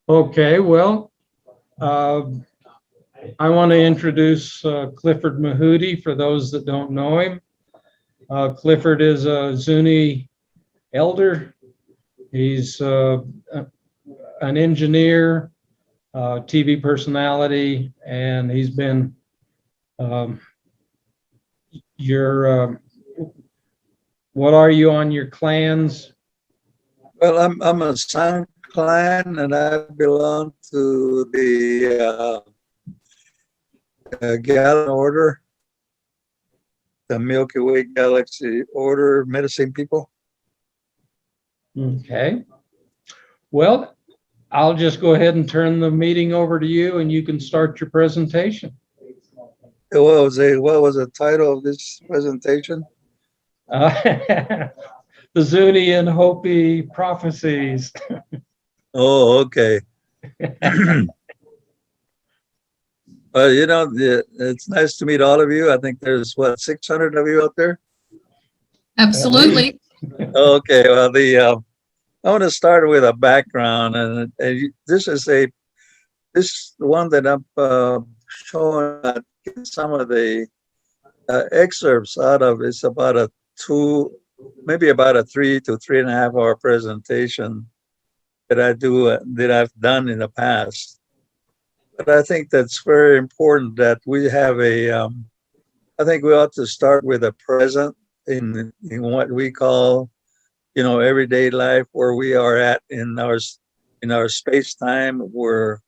Okay, well, uh, I want to introduce Clifford Mahooty for those that don't know him. Clifford is a Zuni elder. He's an engineer, TV personality, and he's been um, your, what are you on your clans? Well, I'm a Sun clan, and I belong to the Galen Order, the Milky Way Galaxy Order Medicine people. Okay. Well, I'll just go ahead and turn the meeting over to you and you can start your presentation. What was the title of this presentation? The Zuni and Hopi prophecies. Oh, okay. Well, it's nice to meet all of you. I think there's 600 of you out there. Absolutely. Okay. Well, I want to start with a background, and this is this one that I'm showing some of the excerpts out of. It's about maybe about a 3 to 3.5 hour presentation that I've done in the past. But I think that's very important that we have I think we ought to start with a present in what we call, everyday life, where we are at in our space time, where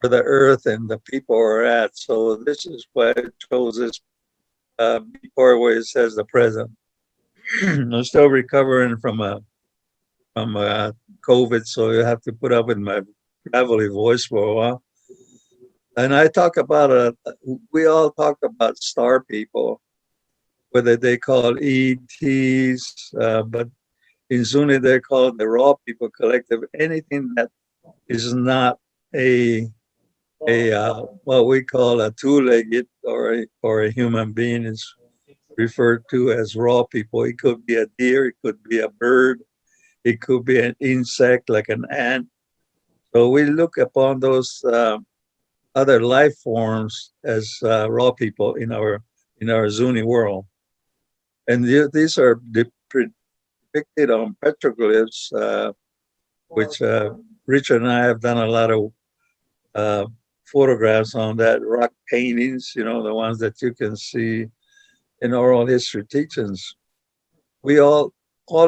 the earth and the people are at. So this is why I chose this before where it says the present. I'm still recovering from COVID, so you have to put up with my gravelly voice for a while. And we all talk about star people, whether they call ETs, but in Zuni they're called the raw people collective. Anything that is not what we call a two-legged or a human being is referred to as raw people. It could be a deer, it could be a bird, it could be an insect like an ant. So we look upon those other life forms as raw people in our Zuni world, and these are depicted on petroglyphs, which Richard and I have done a lot of photographs on that, rock paintings, the ones that you can see in oral history teachings. We all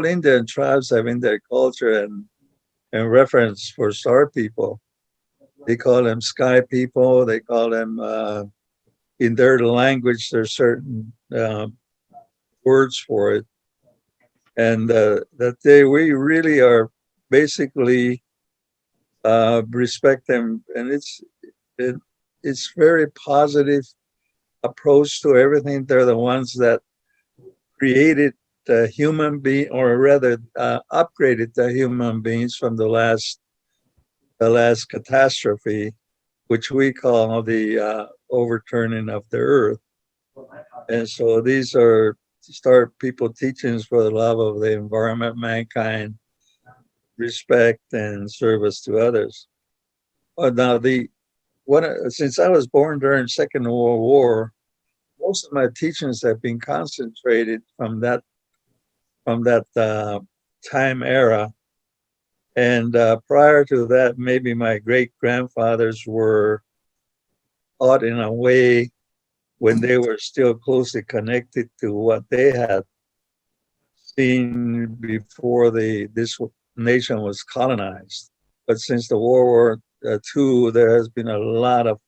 Indian tribes have in their culture and reference for star people. They call them sky people. They call them, in their language, there's certain words for it. And we really are basically respect them. And it's very positive approach to everything. They're the ones that created the human being, or rather upgraded the human beings from the last catastrophe, which we call the overturning of the earth. And so these are start people teachings for the love of the environment, mankind, respect, and service to others. Now, since I was born during Second World War, most of my teachings have been concentrated from that time era. And prior to that, maybe my great grandfathers were taught in a way when they were still closely connected to what they had seen before this nation was colonized. But since the World War II, there has been a lot of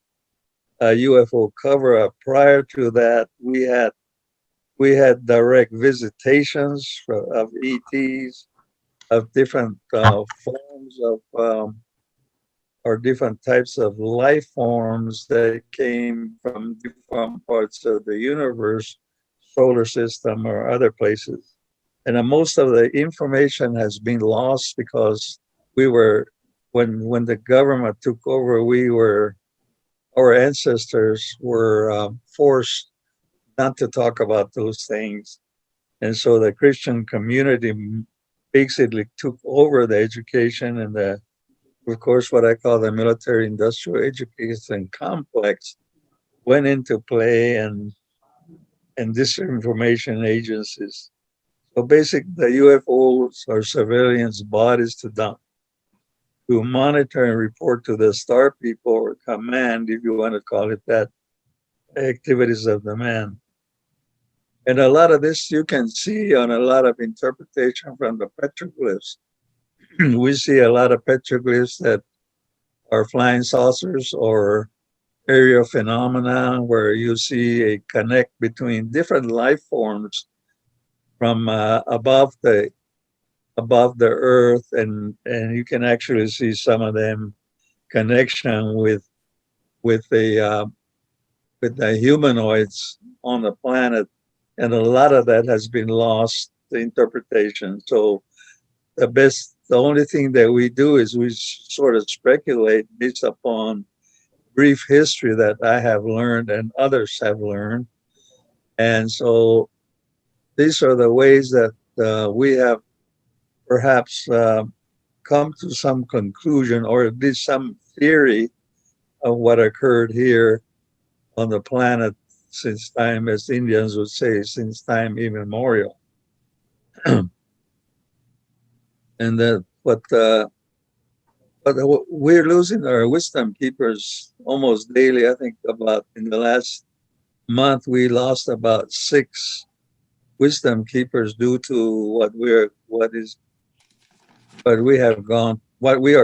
UFO cover-up. Prior to that, we had direct visitations of ETs, of different forms of or different types of life forms that came from different parts of the universe, solar system, or other places. And most of the information has been lost because when the government took over, our ancestors were forced not to talk about those things. And so the Christian community basically took over the education and the of course, what I call the military industrial education complex went into play, and disinformation agencies. So basically, the UFOs are surveillance bodies to monitor and report to the star people or command, if you want to call it that, activities of the man. And a lot of this you can see on a lot of interpretation from the petroglyphs. We see a lot of petroglyphs that are flying saucers or aerial phenomena where you see a connect between different life forms from above the earth, and you can actually see some of them connection with the humanoids on the planet, and a lot of that has been lost to interpretation. So the only thing that we do is we sort of speculate based upon brief history that I have learned and others have learned. And so these are the ways that we have perhaps come to some conclusion, or at least some theory of what occurred here on the planet since time, as Indians would say, since time immemorial. And that, but we're losing our wisdom keepers almost daily. I think about in the last month we lost about 6 wisdom keepers due to what we are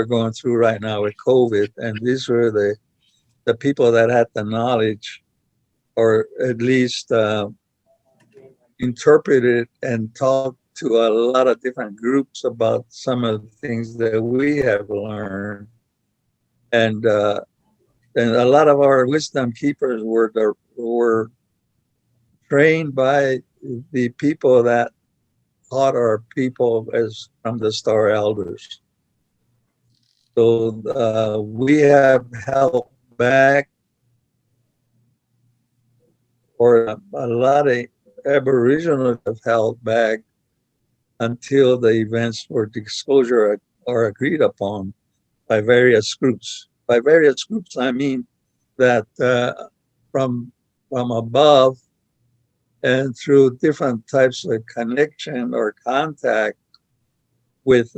going through right now with COVID. And these were the people that had the knowledge, or at least interpreted and talked to a lot of different groups about some of the things that we have learned. And a lot of our wisdom keepers were trained by the people that taught our people as from the Star Elders. So we have held back, or a lot of Aboriginals have held back until the events for disclosure are agreed upon by various groups. By various groups, I mean that from above and through different types of connection or contact with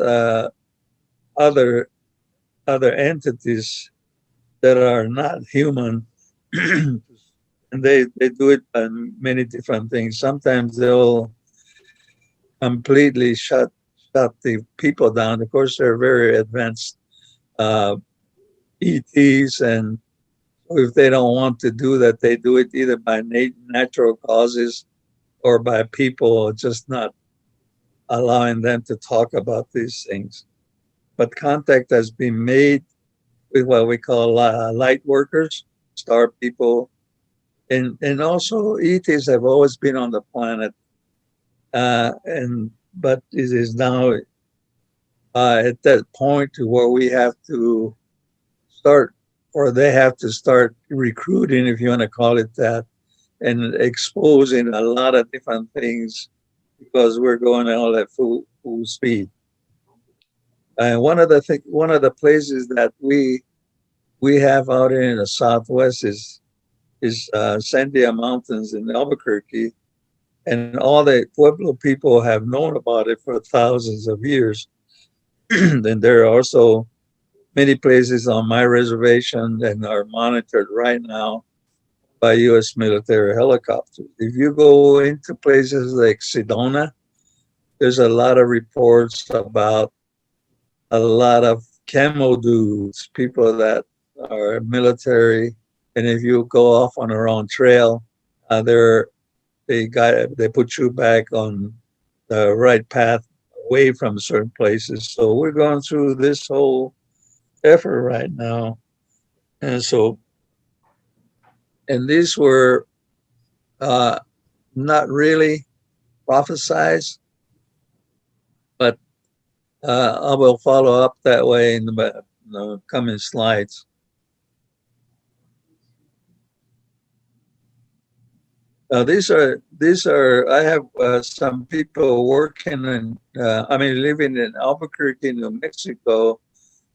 other entities that are not human. And they do it on many different things. Sometimes they'll completely shut the people down. Of course, they're very advanced ETs, and if they don't want to do that, they do it either by natural causes or by people just not allowing them to talk about these things. But contact has been made with what we call light workers, star people, and also ETs have always been on the planet, but it is now at that point to where we have to start, or they have to start recruiting, if you want to call it that, and exposing a lot of different things, because we're going all at full speed. And one of the places that we have out here in the Southwest is Sandia Mountains in Albuquerque, and all the Pueblo people have known about it for thousands of years. And there are also many places on my reservation that are monitored right now by U.S. military helicopters. If you go into places like Sedona, there's a lot of reports about a lot of camo dudes, people that are military, and if you go off on the wrong trail, they put you back on the right path away from certain places. So we're going through this whole effort right now, and these were not really prophesized, but I will follow up that way in the coming slides. These are. I have some people working living in Albuquerque, New Mexico,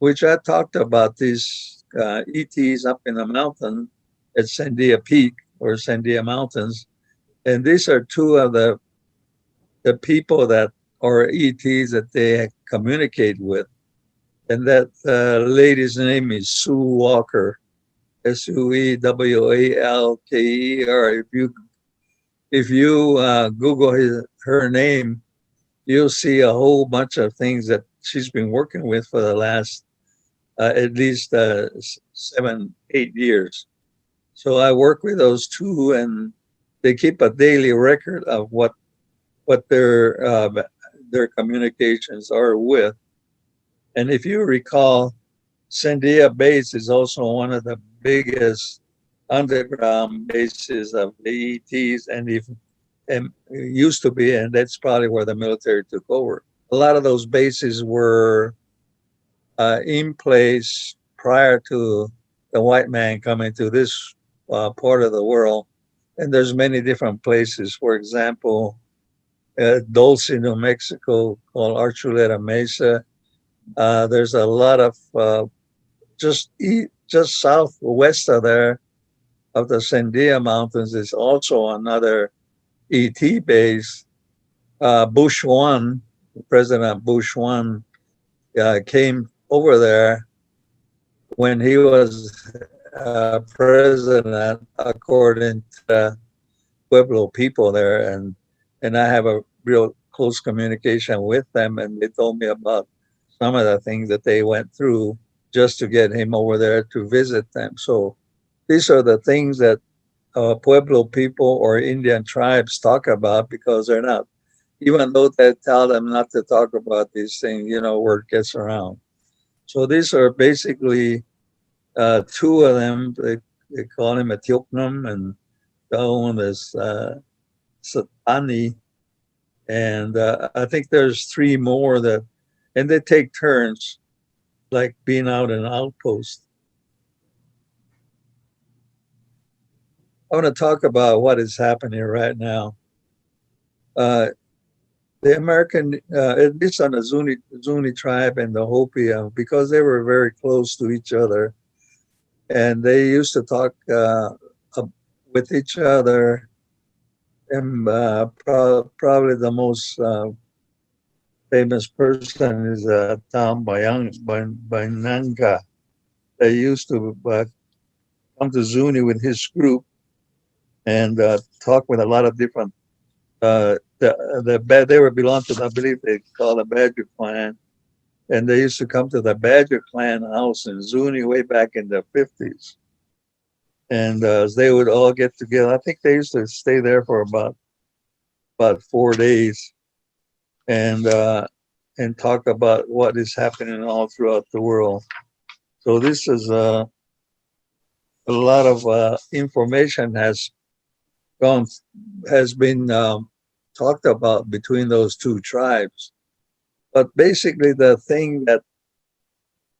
which I talked about these ETs up in the mountain at Sandia Peak or Sandia Mountains. And these are two of the people that are ETs that they communicate with. And that lady's name is Sue Walker, Suewalker. If you Google her name, you'll see a whole bunch of things that she's been working with for the last at least 7-8 years. So I work with those two, and they keep a daily record of what their communications are with. And if you recall, Sandia Base is also one of the biggest underground bases of the ETs, and it used to be, and that's probably where the military took over. A lot of those bases were in place prior to the white man coming to this part of the world. And there's many different places. For example, Dulce, New Mexico, called Archuleta Mesa. There's a lot of just southwest of there, of the Sandia Mountains, is also another ET base. Bush One, President Bush One, came over there when he was president, according to the Pueblo people there, and I have a real close communication with them, and they told me about some of the things that they went through just to get him over there to visit them. So these are the things that Pueblo people or Indian tribes talk about, because they're not, even though they tell them not to talk about these things, word gets around. So these are basically two of them. They call him Etiopnum, and the other one is Satani. And I think there's three more and they take turns, like being out in an outpost. I want to talk about what is happening right now. The American, at least on the Zuni tribe and the Hopi, because they were very close to each other, and they used to talk with each other. And probably the most famous person is Tom Bainanga. They used to come to Zuni with his group and talk with a lot of different. They were belong to, I believe they call the Badger clan, and they used to come to the Badger clan house in Zuni way back in the 50s. And they would all get together. I think they used to stay there for about 4 days, and talk about what is happening all throughout the world. So this is a lot of information has been talked about between those two tribes. But basically, the thing that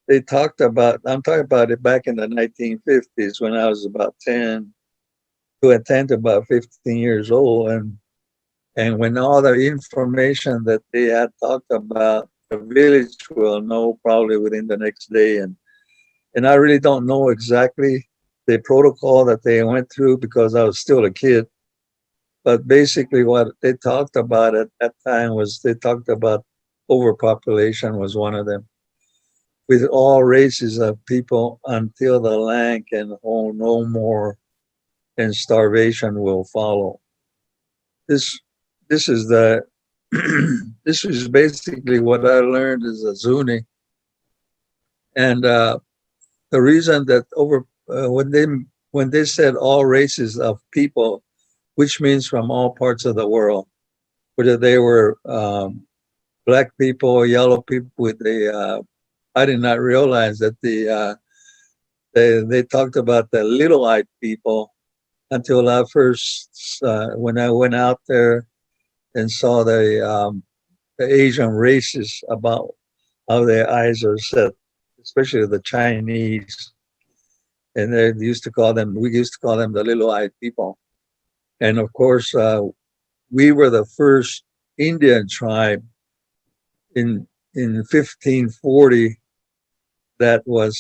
they talked about, I'm talking about it back in the 1950s when I was about 10 to about 15 years old. And when all the information that they had talked about, the village will know probably within the next day. And I really don't know exactly the protocol that they went through because I was still a kid. But basically what they talked about at that time was they talked about overpopulation was one of them, with all races of people until the land can hold no more and starvation will follow. This is this is basically what I learned as a Zuni. And the reason that when they said all races of people, which means from all parts of the world, whether they were black people, yellow people, with I did not realize that they talked about the little-eyed people until I first when I went out there and saw the Asian races, about how their eyes are set, especially the Chinese. And we used to call them the little-eyed people. And of course, we were the first Indian tribe in 1540 that was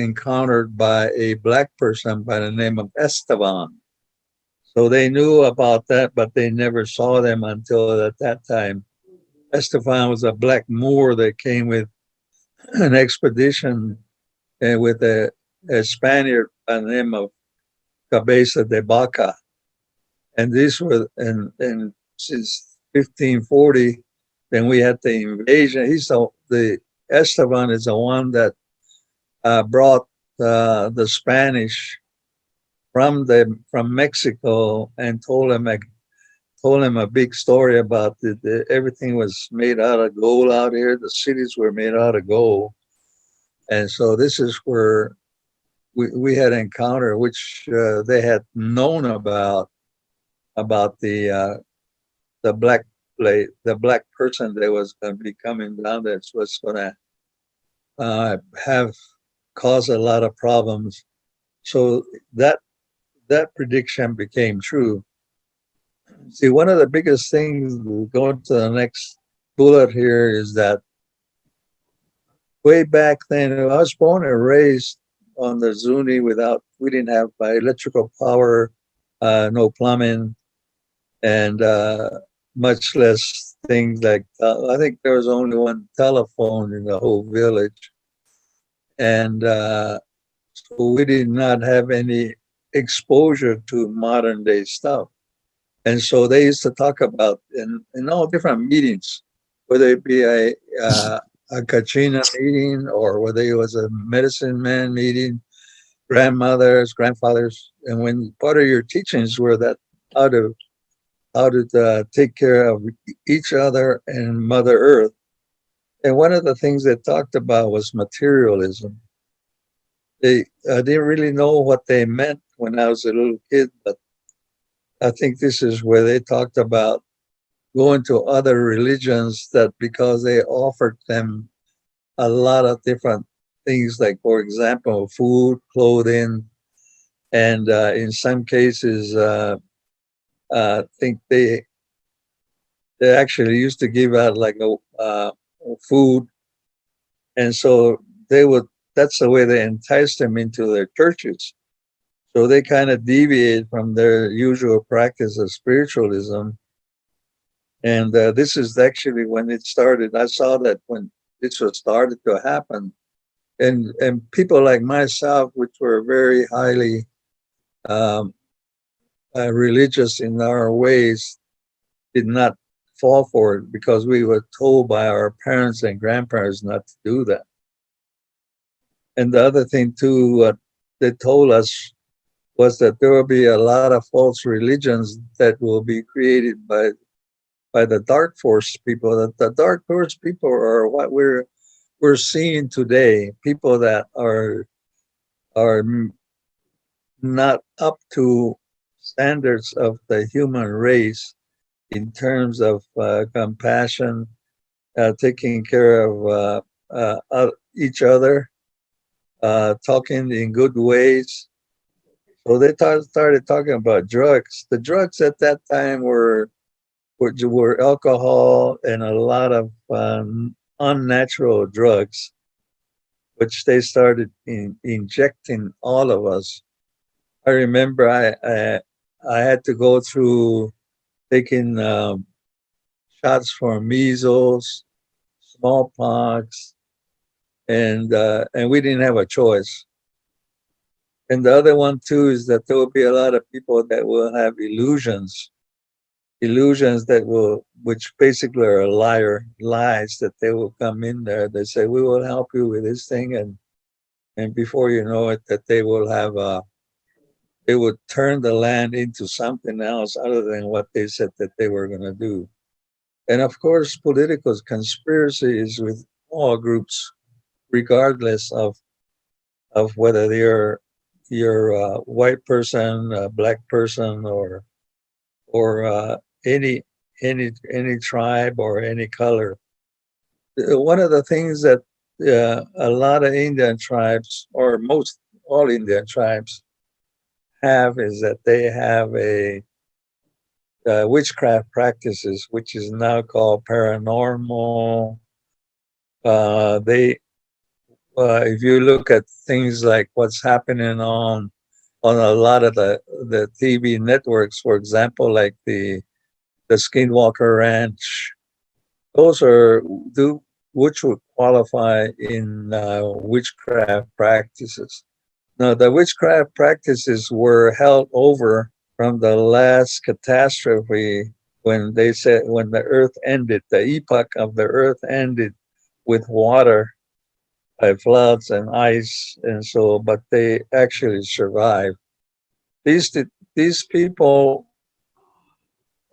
encountered by a black person by the name of Esteban. So they knew about that, but they never saw them until at that time. Esteban was a black Moor that came with an expedition with a Spaniard by the name of Cabeza de Vaca. And these were, and since 1540, then we had the invasion. The Esteban is the one that brought the Spanish from Mexico and told him a big story about everything was made out of gold out here. The cities were made out of gold, and so this is where we had encounter, which they had known about the black the black person that was going to be coming down. That was going to have caused a lot of problems. So that prediction became true. See, one of the biggest things, going to the next bullet here, is that way back then, I was born and raised on the Zuni we didn't have electrical power, no plumbing, and much less things like, I think there was only one telephone in the whole village. And so we did not have any exposure to modern day stuff. And so they used to talk about in all different meetings, whether it be a Kachina meeting or whether it was a medicine man meeting, grandmothers, grandfathers. And when part of your teachings were that how to take care of each other and Mother Earth. And one of the things they talked about was materialism. I didn't really know what they meant when I was a little kid, but I think this is where they talked about going to other religions that because they offered them a lot of different things, like, for example, food, clothing, and in some cases, I think they actually used to give out like food. And so that's the way they enticed them into their churches. So they kind of deviate from their usual practice of spiritualism. And this is actually when it started. I saw that when this was started to happen. And people like myself, which were very highly religious in our ways, did not fall for it because we were told by our parents and grandparents not to do that. And the other thing too, what they told us was that there will be a lot of false religions that will be created by the dark force people. That the dark force people are what we're seeing today. People that are not up to standards of the human race in terms of compassion, taking care of each other, talking in good ways. So they started talking about drugs. The drugs at that time were alcohol and a lot of unnatural drugs, which they started injecting all of us. I remember I had to go through taking shots for measles, smallpox, and we didn't have a choice. And the other one too is that there will be a lot of people that will have illusions which basically are lies that they will come in there. They say, we will help you with this thing, and before you know it, that they will have they would turn the land into something else other than what they said that they were going to do. And of course, political conspiracy is with all groups, regardless of whether you're a white person, a black person, or any tribe or any color. One of the things that a lot of Indian tribes, or most all Indian tribes, have is that they have a witchcraft practices, which is now called paranormal. They if you look at things like what's happening on a lot of the TV networks, for example, like the Skinwalker Ranch, those are do which would qualify in witchcraft practices. Now, the witchcraft practices were held over from the last catastrophe when they said when the earth ended, the epoch of the earth ended with water by floods and ice, and so, but they actually survived. These these people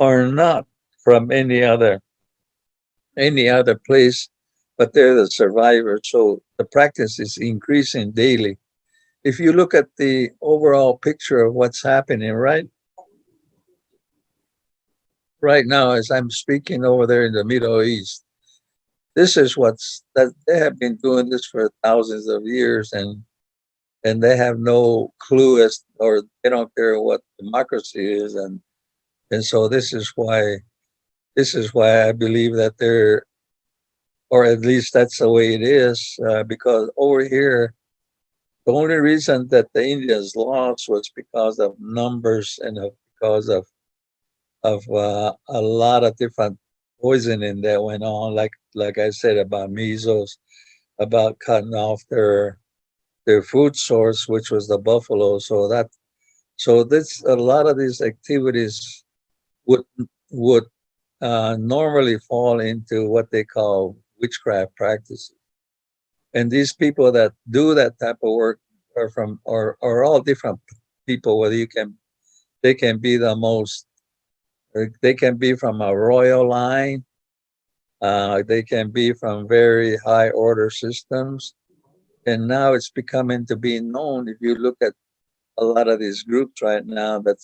are not from any other place, but they're the survivors. So the practice is increasing daily. If you look at the overall picture of what's happening right now as I'm speaking over there in the Middle East, this is what's that they have been doing this for thousands of years, and they have no clue as or they don't care what democracy is, and so this is why I believe that they're, or at least that's the way it is, because over here the only reason that the Indians lost was because of numbers and because of a lot of different poisoning that went on, like I said about measles, about cutting off their food source, which was the buffalo. So this a lot of these activities would would normally fall into what they call witchcraft practices. And these people that do that type of work are all different people. Whether you can they can be the most they can be from a royal line, they can be from very high order systems, and now it's becoming to be known. If you look at a lot of these groups right now that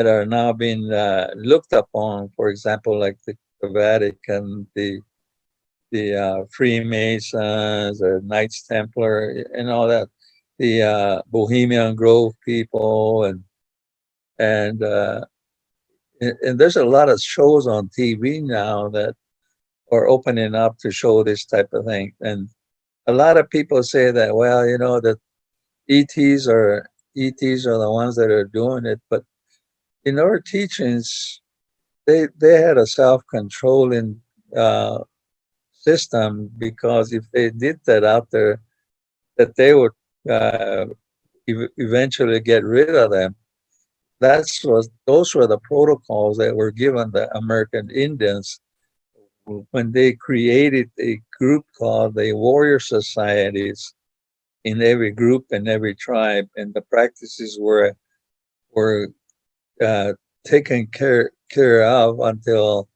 are now being looked upon, for example, like the Vatican, the Freemasons or Knights Templar and all that, the Bohemian Grove people, and and there's a lot of shows on TV now that are opening up to show this type of thing. And a lot of people say that, well, you know, that ETs are ETs are the ones that are doing it, but in our teachings, they had a self-controlling uh, system, because if they did that out there, that they would uh, eventually get rid of them. Those were the protocols that were given the American Indians when they created a group called the warrior societies in every group and every tribe, and the practices were uh, taken care of until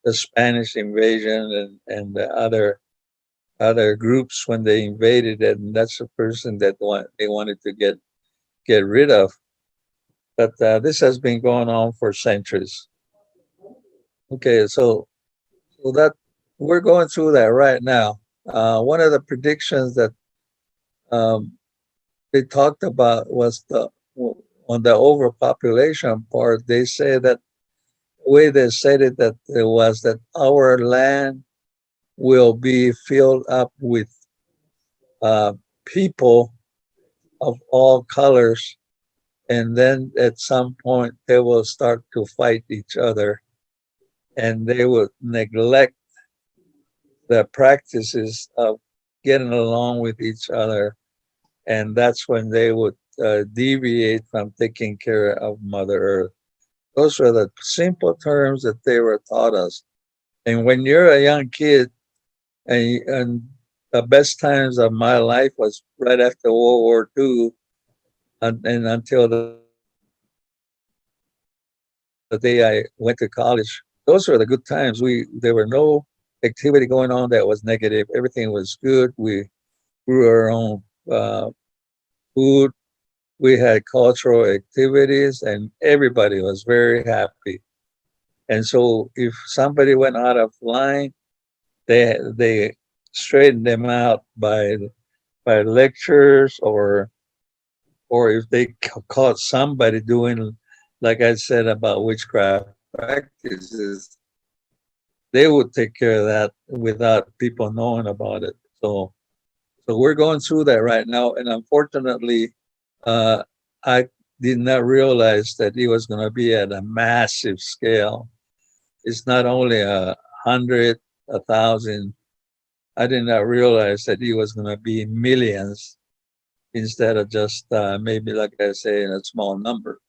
the Spanish invasion and the other groups when they invaded it, and that's the person that they wanted to get rid of. But this has been going on for centuries. Okay, so that we're going through that right now. One of the predictions that um, they talked about was on the overpopulation part. They say that the way they said it, that it was that our land will be filled up with uh, people of all colors, and then at some point they will start to fight each other, and they will neglect the practices of getting along with each other, and that's when they would deviate from taking care of Mother Earth. Those were the simple terms that they were taught us. And when you're a young kid, and the best times of my life was right after World War II, and until the day I went to college. Those were the good times. There were no activity going on that was negative. Everything was good. We grew our own food. We had cultural activities, and everybody was very happy. And so, if somebody went out of line, they straightened them out by lectures, or if they caught somebody doing, like I said about witchcraft practices, they would take care of that without people knowing about it. So we're going through that right now, and unfortunately, I did not realize that it was going to be at a massive scale. It's not only 100, 1,000. I did not realize that it was going to be millions instead of just maybe, like I say, in a small number.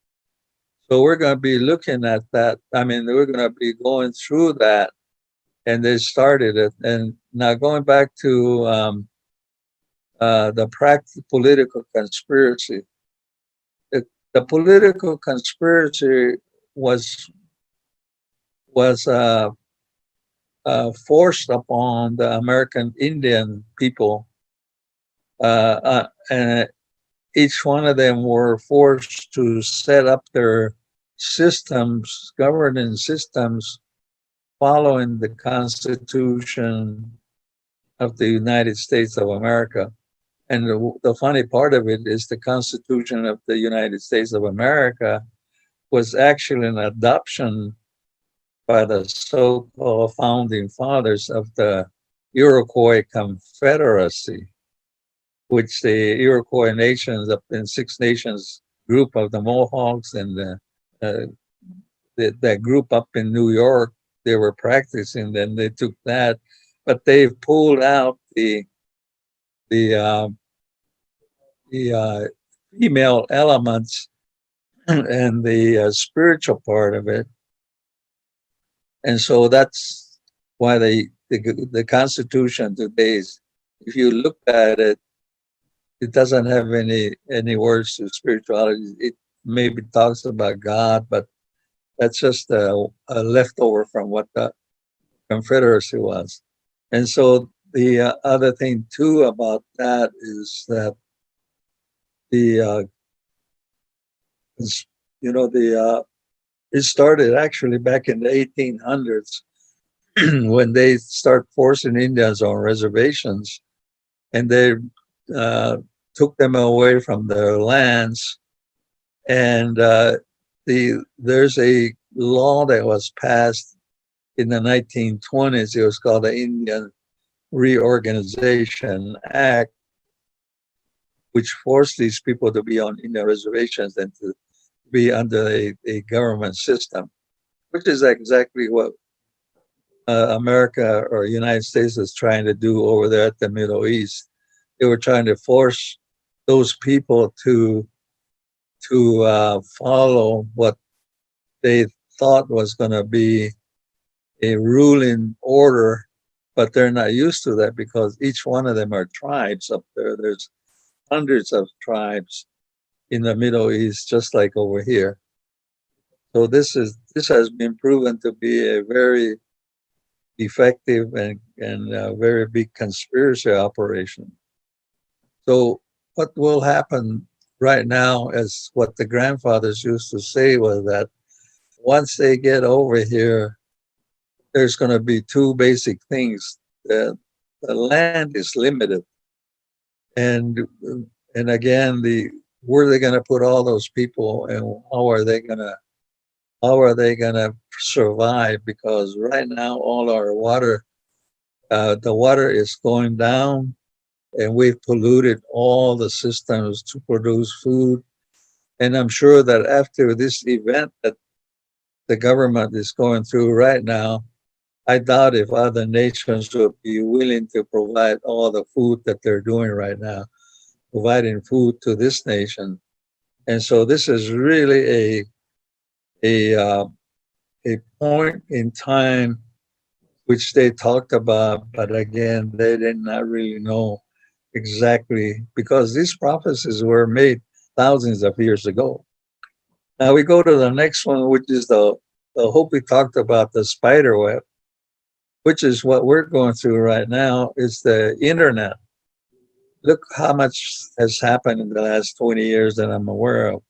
So we're going to be looking at that. I mean, we're going to be going through that, and they started it. And now going back to the political conspiracy. The political conspiracy was forced upon the American Indian people, and each one of them were forced to set up their systems, governing systems, following the Constitution of the United States of America. And the funny part of it is the Constitution of the United States of America was actually an adoption by the so-called founding fathers of the Iroquois Confederacy, which the Iroquois nations, up in Six Nations group of the Mohawks and that group up in New York, they were practicing. Then they took that, but they've pulled out the female elements and the spiritual part of it, and so that's why the Constitution today is, if you look at it, it doesn't have any words to spirituality. It maybe talks about God, but that's just a leftover from what the Confederacy was. And so the other thing too about that is that the it started actually back in the 1800s when they start forcing Indians on reservations, and they took them away from their lands. And there's a law that was passed in the 1920s. It was called the Indian Reorganization Act, which forced these people to be on Indian reservations and to be under a government system, which is exactly what America or United States is trying to do over there at the Middle East. They were trying to force those people to follow what they thought was going to be a ruling order, but they're not used to that because each one of them are tribes up there. There's hundreds of tribes in the Middle East, just like over here. So this has been proven to be a very effective and very big conspiracy operation. So what will happen right now, as what the grandfathers used to say, was that once they get over here, there's going to be two basic things. The land is limited, and again, where are they going to put all those people, and how are they going to survive? Because right now, all our water, the water is going down, and we've polluted all the systems to produce food. And I'm sure that after this event that the government is going through right now, I doubt if other nations would be willing to provide all the food that they're doing right now, providing food to this nation. And so this is really a point in time which they talked about, but again, they did not really know exactly, because these prophecies were made thousands of years ago. Now we go to the next one, which is the Hopi talked about, the spider web, which is what we're going through right now. Is the internet. Look how much has happened in the last 20 years that I'm aware of.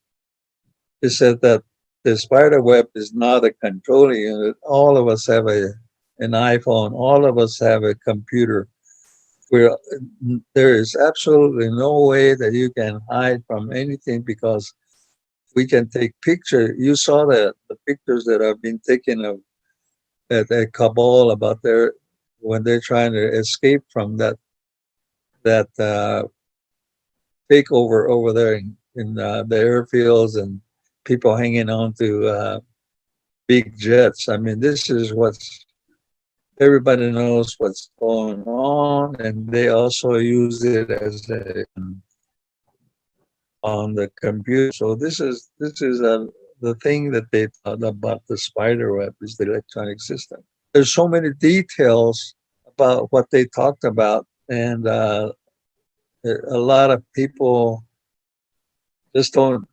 It said that the spider web is not a controlling unit. All of us have an iPhone. All of us have a computer. There is absolutely no way that you can hide from anything, because we can take pictures. You saw the pictures that have been taken of at Kabul about when they're trying to escape from that that take over there in the airfields and people hanging on to big jets. I mean, this is what's everybody knows what's going on, and they also use it as a on the computer. So this is the thing that they thought about the spider web is the electronic system. There's so many details about what they talked about, and a lot of people just don't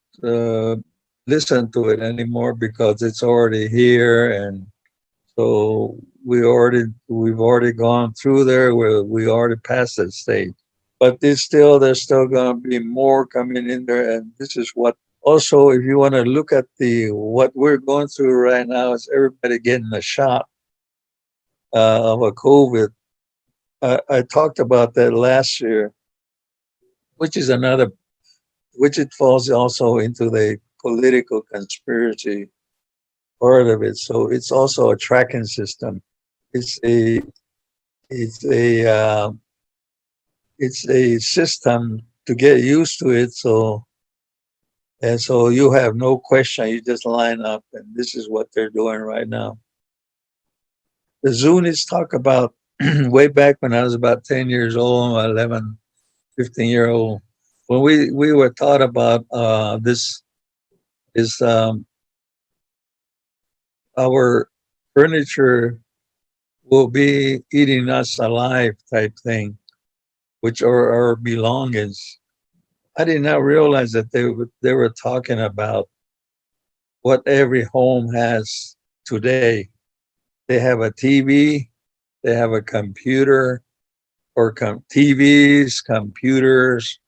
listen to it anymore because it's already here, and so we've already gone through there. We already passed that stage, but there's still going to be more coming in there, and this is what. Also, if you want to look at what we're going through right now, is everybody getting a shot of a COVID. I talked about that last year, which is which it falls also into the political conspiracy part of it. So it's also a tracking system. It's a it's a uh, it's a system to get used to it. So you have no question. You just line up, and this is what they're doing right now. The Zunis talk about way back when I was about 10 years old, 11, 15-year-old, when we were taught about this is our furniture will be eating us alive type thing, which are our belongings. I did not realize that they were talking about what every home has today. They have a TV, they have a computer, or TVs, computers,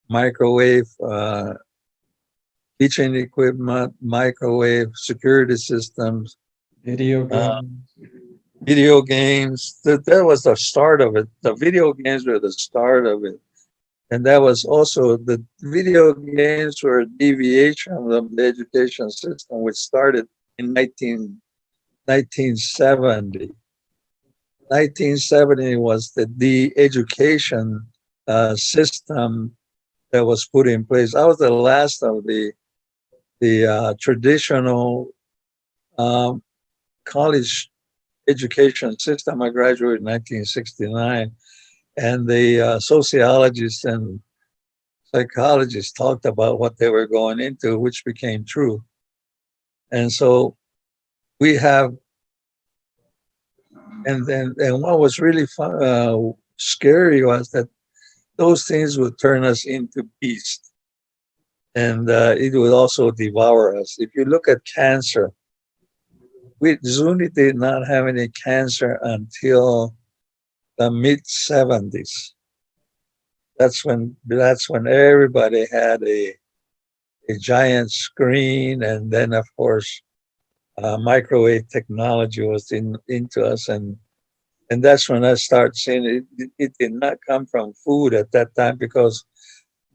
microwave, kitchen equipment, microwave, security systems, Video uh, games. video games. That was the start of it. The video games were the start of it. And that was also the video games were a deviation of the education system, which started in 1970. 1970 was the education system that was put in place. I was the last of the traditional um, college education system. I graduated in 1969, and the sociologists and psychologists talked about what they were going into, which became true. And so we have, and what was really scary was that those things would turn us into beasts, and it would also devour us. If you look at cancer, Zuni did not have any cancer until the mid-70s. That's when everybody had a giant screen, and then of course microwave technology was into us, and that's when I started seeing it. It did not come from food at that time because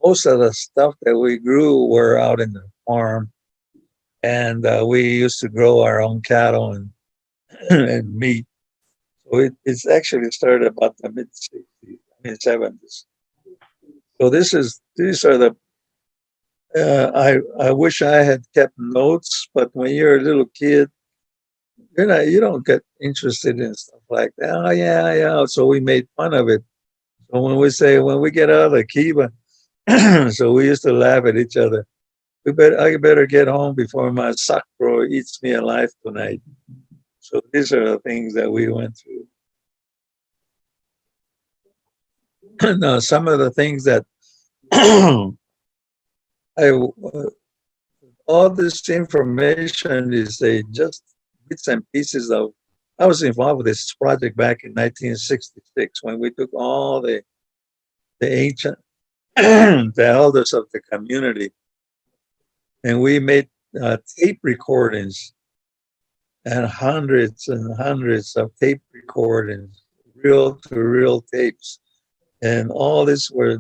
most of the stuff that we grew were out in the farm, and we used to grow our own cattle and and meat. So it's actually started about the mid-60s, mid-70s. So these are the I wish I had kept notes, but when you're a little kid, you don't get interested in stuff like that. Oh yeah, yeah. So we made fun of it. So when we get out of the kiva, so we used to laugh at each other. I better get home before my sakro eats me alive tonight. So these are the things that we went through. Now, some of the things that I all this information is just bits and pieces of. I was involved with this project back in 1966 when we took all the ancient the elders of the community, and we made tape recordings and hundreds of tape recordings, reel to reel tapes, and all this were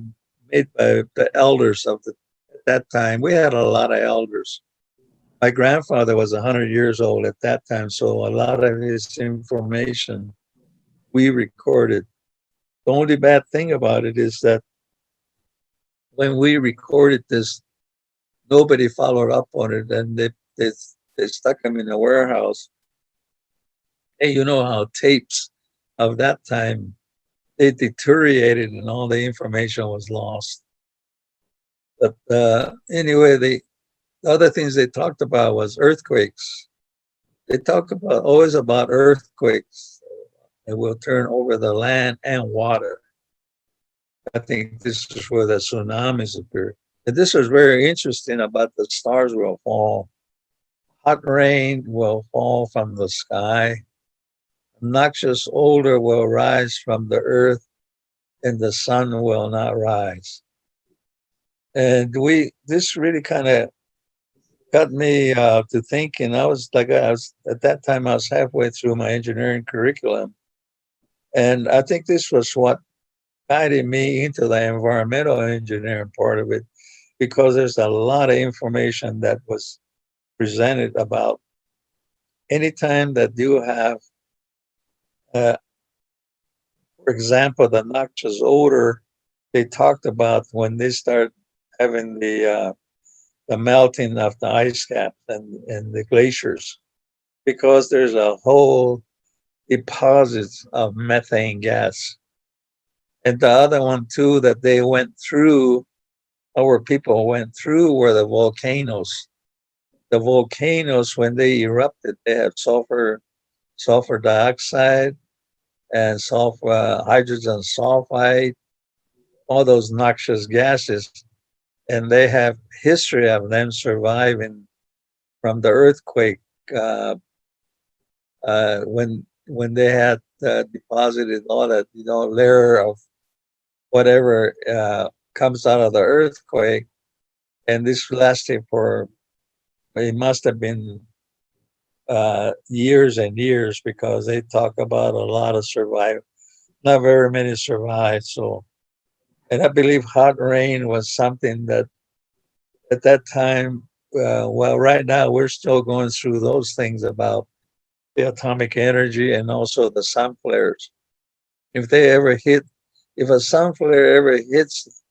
made by the elders at that time. We had a lot of elders. My grandfather was 100 years old at that time, so a lot of his information we recorded. The only bad thing about it is that when we recorded this, nobody followed up on it, and they stuck them in a warehouse. Hey, you know how tapes of that time, they deteriorated and all the information was lost. But anyway, the other things they talked about was earthquakes. They talked about always about earthquakes. It will turn over the land and water. I think this is where the tsunamis appear. And this was very interesting about the stars will fall. Hot rain will fall from the sky. Noxious odor will rise from the earth, and the sun will not rise. And this really kind of got me to thinking. I was at that time, I was halfway through my engineering curriculum. And I think this was what guided me into the environmental engineering part of it, because there's a lot of information that was presented about anytime that you have, for example, the noxious odor. They talked about when they start having the melting of the ice caps and the glaciers, because there's a whole deposit of methane gas. And the other one too that they went through, our people went through, were the volcanoes. The volcanoes, when they erupted, they have sulfur dioxide and hydrogen sulfide, all those noxious gases, and they have history of them surviving from the earthquake when they had deposited all that layer of whatever comes out of the earthquake, and this lasted for, it must have been years and years, because they talk about a lot of survival. Not very many survived. So, and I believe hot rain was something that at that time, well, right now we're still going through those things about the atomic energy and also the sun flares. If a sun flare ever hits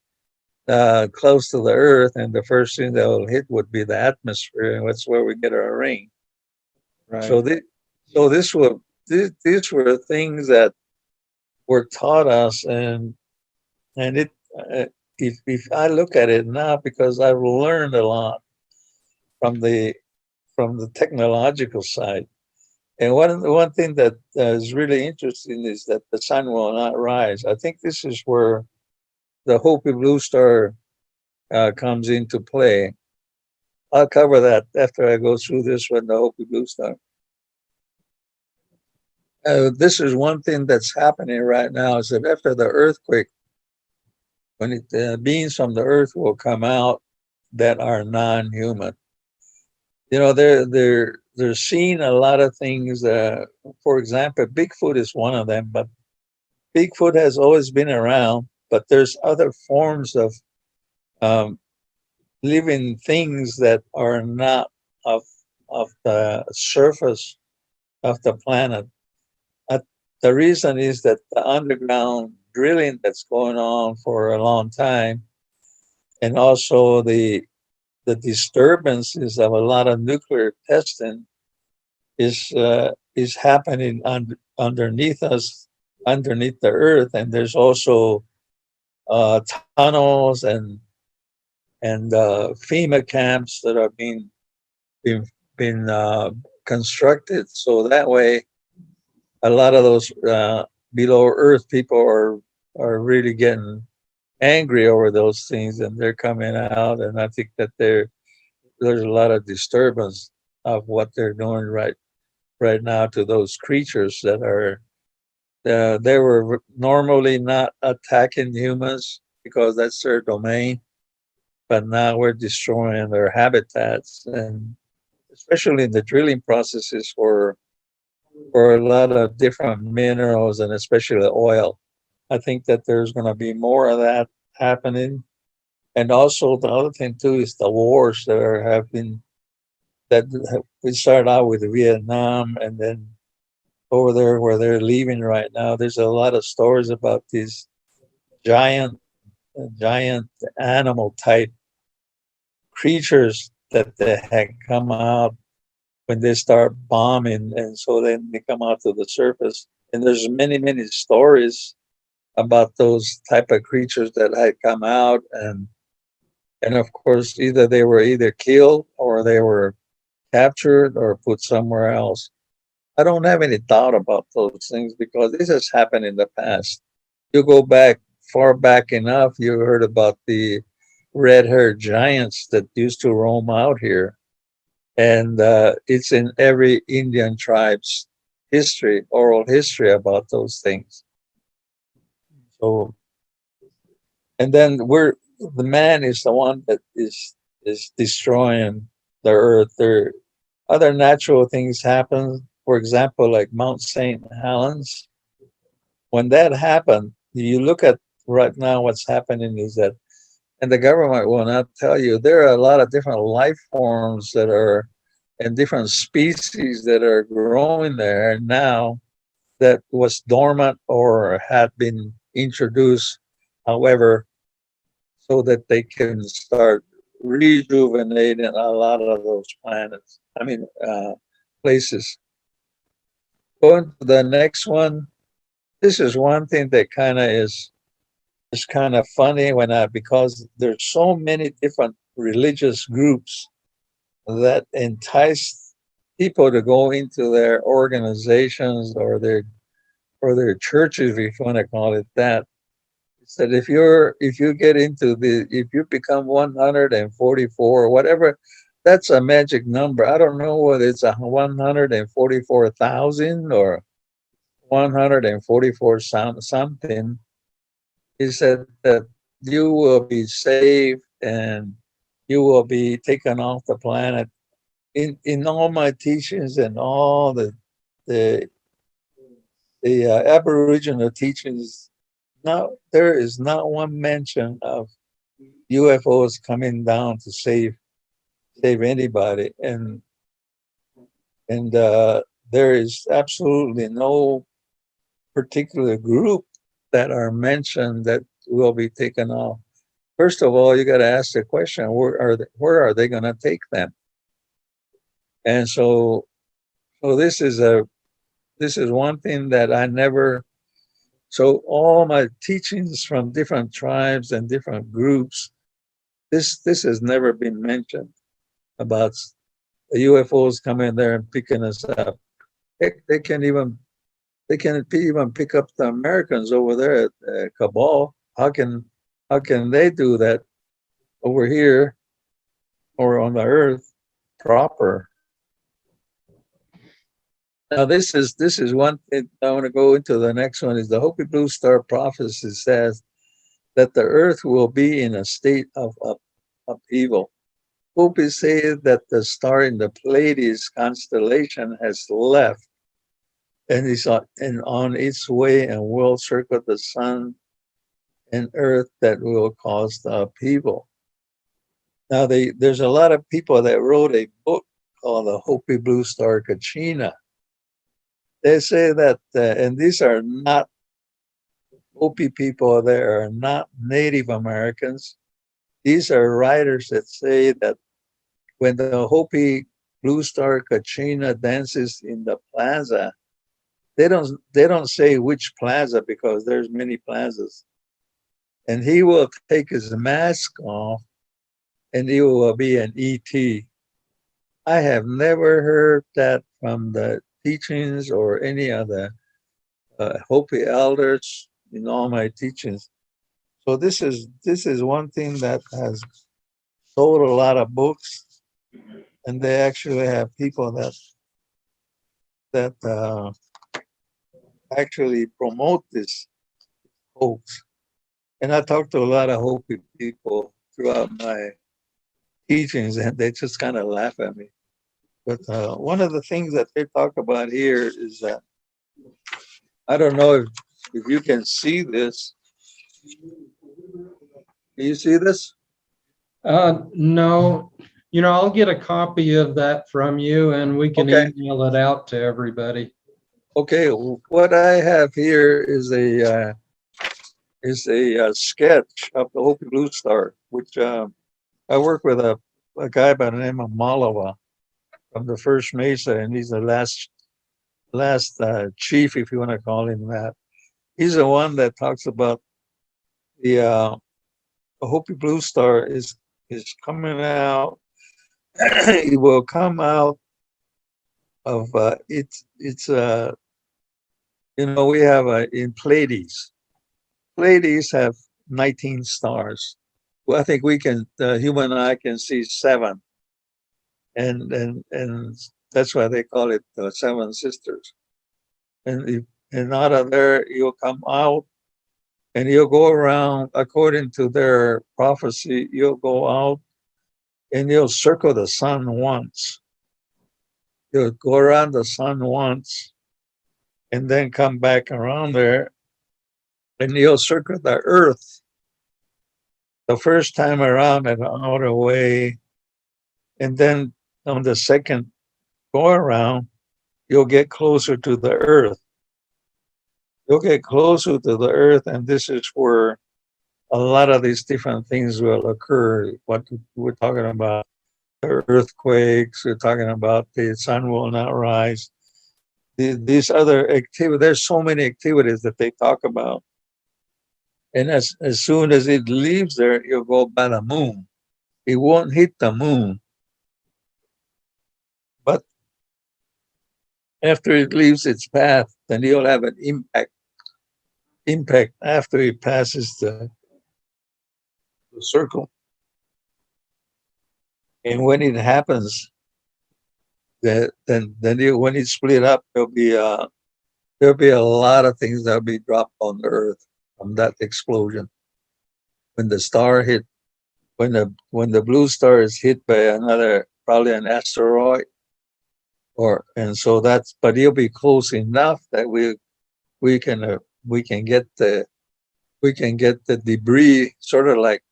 close to the earth, and the first thing that will hit would be the atmosphere, and that's where we get our rain. Right. So these were things that were taught us, and it if I look at it now, because I've learned a lot from the technological side. And one thing that is really interesting is that the sun will not rise. I think this is where the Hopi Blue Star comes into play. I'll cover that after I go through this one, the Hopi Blue Star. This is one thing that's happening right now, is that after the earthquake, when beings from the earth will come out that are non-human. They're seeing a lot of things. For example, Bigfoot is one of them, but Bigfoot has always been around, but there's other forms of living things that are not of the surface of the planet. The reason is that the underground drilling that's going on for a long time, and also the disturbances of a lot of nuclear testing is happening underneath us, underneath the earth, and there's also tunnels and FEMA camps that are being constructed, so that way a lot of those below earth people are really getting angry over those things, and they're coming out, and I think that there's a lot of disturbance of what they're doing right now to those creatures that are they were normally not attacking humans because that's their domain, but now we're destroying their habitats, and especially in the drilling processes for a lot of different minerals, and especially the oil. I think that there's going to be more of that happening. And also the other thing too is the wars that we started out with Vietnam, and then over there where they're leaving right now. There's a lot of stories about these giant animal type creatures that they had come out when they start bombing, and so then they come out to the surface. And there's many stories about those type of creatures that had come out, and of course either they were either killed or they were captured or put somewhere else. I don't have any thought about those things because this has happened in the past. You go back far back enough, you heard about the red-haired giants that used to roam out here. And it's in every Indian tribe's history, oral history about those things. So, and then the man is the one that is destroying the earth. There other natural things happen. For example, like Mount St. Helens. When that happened, you look at right now what's happening is that, and the government will not tell you, there are a lot of different life forms that are, and different species that are growing there now that was dormant or had been introduced, however, so that they can start rejuvenating a lot of those planets. Places. Going to the next one. This is one thing that kind of is kind of funny because there's so many different religious groups that entice people to go into their organizations or their churches, if you want to call it that. It's that if you get into if you become 144 or whatever, that's a magic number. I don't know whether it's 144,000 or 144 something. He said that you will be saved and you will be taken off the planet. In all my teachings and all the Aboriginal teachings, there is not one mention of UFOs coming down to save anybody, and there is absolutely no particular group that are mentioned that will be taken off. First of all, you got to ask the question: where are they going to take them? And so this is one thing that I never. So all my teachings from different tribes and different groups, this has never been mentioned about the UFOs coming there and picking us up. They can't even pick up the Americans over there at Cabal. How can they do that over here or on the earth proper? Now this is one thing. I want to go into the next one. Is the Hopi Blue Star prophecy says that the earth will be in a state of upheaval. Hopi say that the star in the Pleiades constellation has left and is on its way and will circle the sun and earth that will cause the upheaval. Now there's a lot of people that wrote a book called the Hopi Blue Star Kachina. They say that, and these are not Hopi people, they are not Native Americans. These are writers that say that when the Hopi Blue Star Kachina dances in the plaza, they don't say which plaza because there's many plazas. And he will take his mask off and he will be an ET. I have never heard that from the teachings or any other Hopi elders in all my teachings. So this is one thing that has sold a lot of books, and they actually have people that actually promote this hoax. And I talked to a lot of Hopi people throughout my teachings, and they just kind of laugh at me. But one of the things that they talk about here is that, I don't know if you can see this. Can you see this? No, I'll get a copy of that from you and we can Okay. email it out to everybody. Okay, what I have here is a sketch of the Hopi Blue Star, which I work with a guy by the name of Malawa from the First Mesa, and he's the last chief, if you want to call him that. He's the one that talks about the Hopi Blue Star is coming out. It will come out of it's we have in Pleiades. Pleiades have 19 stars. Well, I think the human eye can see 7, and that's why they call it the Seven Sisters. And out of there you'll come out, and you'll go around according to their prophecy. You'll go out and you'll circle the sun once. You'll go around the sun once, and then come back around there, and you'll circle the earth the first time around in an outer way, and then on the second go around, you'll get closer to the earth. You'll get closer to the earth, and this is where a lot of these different things will occur. What we're talking about, the earthquakes, we're talking about the sun will not rise. These other activities, there's so many activities that they talk about. And as soon as it leaves there, you'll go by the moon. It won't hit the moon. But after it leaves its path, then you'll have an impact after it passes the circle. And when it happens, then when it's split up, there'll be a lot of things that'll be dropped on the earth from that explosion. When the star hit, when the blue star is hit by another, probably an asteroid, but it'll be close enough that we can get the debris, sort of like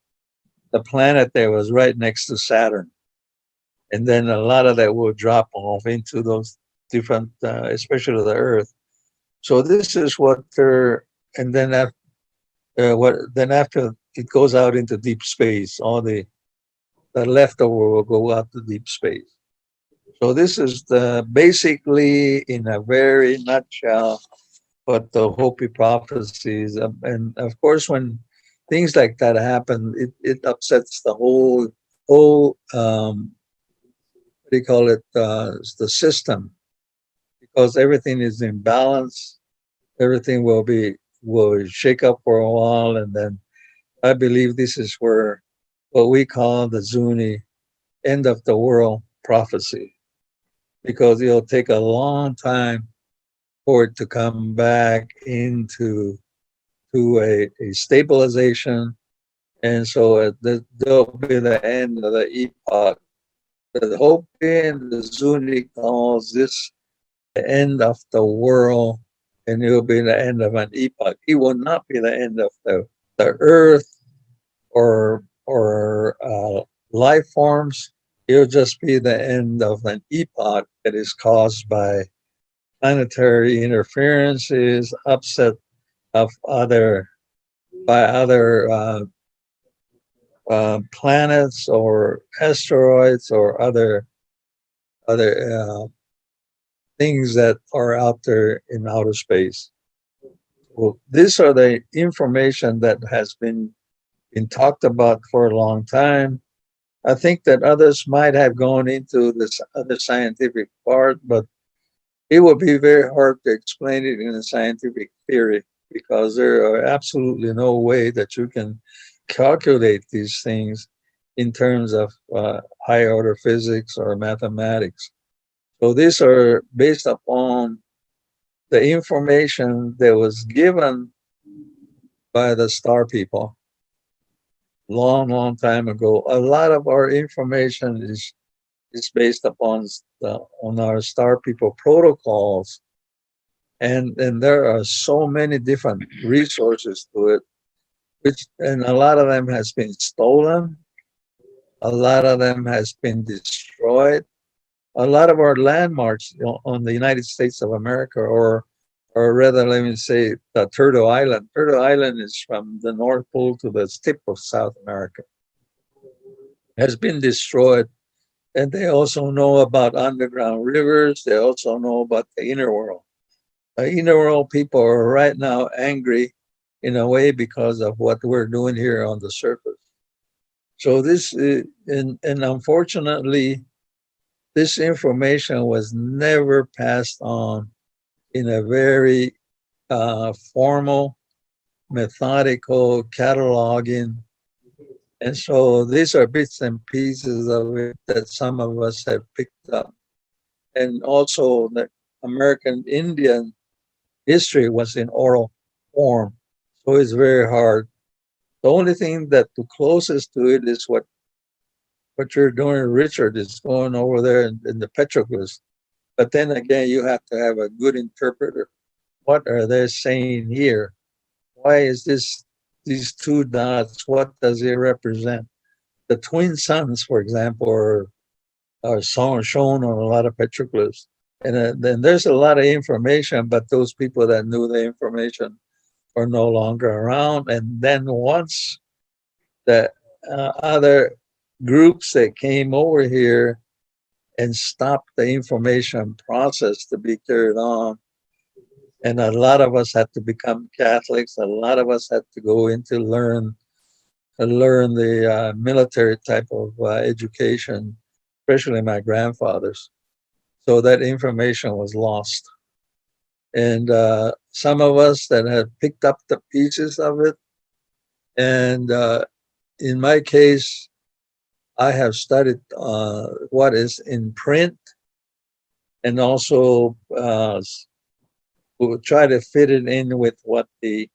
the planet that was right next to Saturn, and then a lot of that will drop off into those different, especially the Earth. So this is what and then after it goes out into deep space, all the leftover will go out to deep space. So this is basically, in a very nutshell, what the Hopi prophecies. And of course, when things like that happen, it upsets the whole what do you call it, the system, because everything is in balance. Everything will shake up for a while, and then I believe this is where what we call the Zuni end of the world prophecy, because it'll take a long time for it to come back into a stabilization. And so there'll be the end of the epoch. The Hopi and the Zuni calls this the end of the world, and it will be the end of an epoch. It will not be the end of the earth or life forms. It'll just be the end of an epoch that is caused by planetary interferences, upset of other planets or asteroids or other things that are out there in outer space. Well, these are the information that has been talked about for a long time. I think that others might have gone into this other scientific part, but it would be very hard to explain it in a scientific theory, because there are absolutely no way that you can calculate these things in terms of high order physics or mathematics. So these are based upon the information that was given by the star people long time ago. A lot of our information is based upon on our star people protocols, and there are so many different resources to it, and a lot of them has been stolen, a lot of them has been destroyed. A lot of our landmarks on the United States of America, or or rather, let me say the Turtle Island. Turtle Island is from the North Pole to the tip of South America. Has been destroyed. And they also know about underground rivers. They also know about the inner world. The inner world people are right now angry in a way because of what we're doing here on the surface. So this, and unfortunately, this information was never passed on in a very formal, methodical cataloging. And so these are bits and pieces of it that some of us have picked up. And also the American Indian history was in oral form. So it's very hard. The only thing that the closest to it is what you're doing, Richard, is going over there in the petroglyphs. But then again, you have to have a good interpreter. What are they saying here? Why is these two dots? What does it represent? The twin suns, for example, are shown on a lot of petroglyphs. And then there's a lot of information, but those people that knew the information are no longer around. And then once the other groups that came over here and stopped the information process to be carried on, and a lot of us had to become Catholics. A lot of us had to go into learn the military type of education, especially my grandfathers. So that information was lost. And some of us that had picked up the pieces of it, and in my case, I have studied what is in print, and also we'll try to fit it in with what the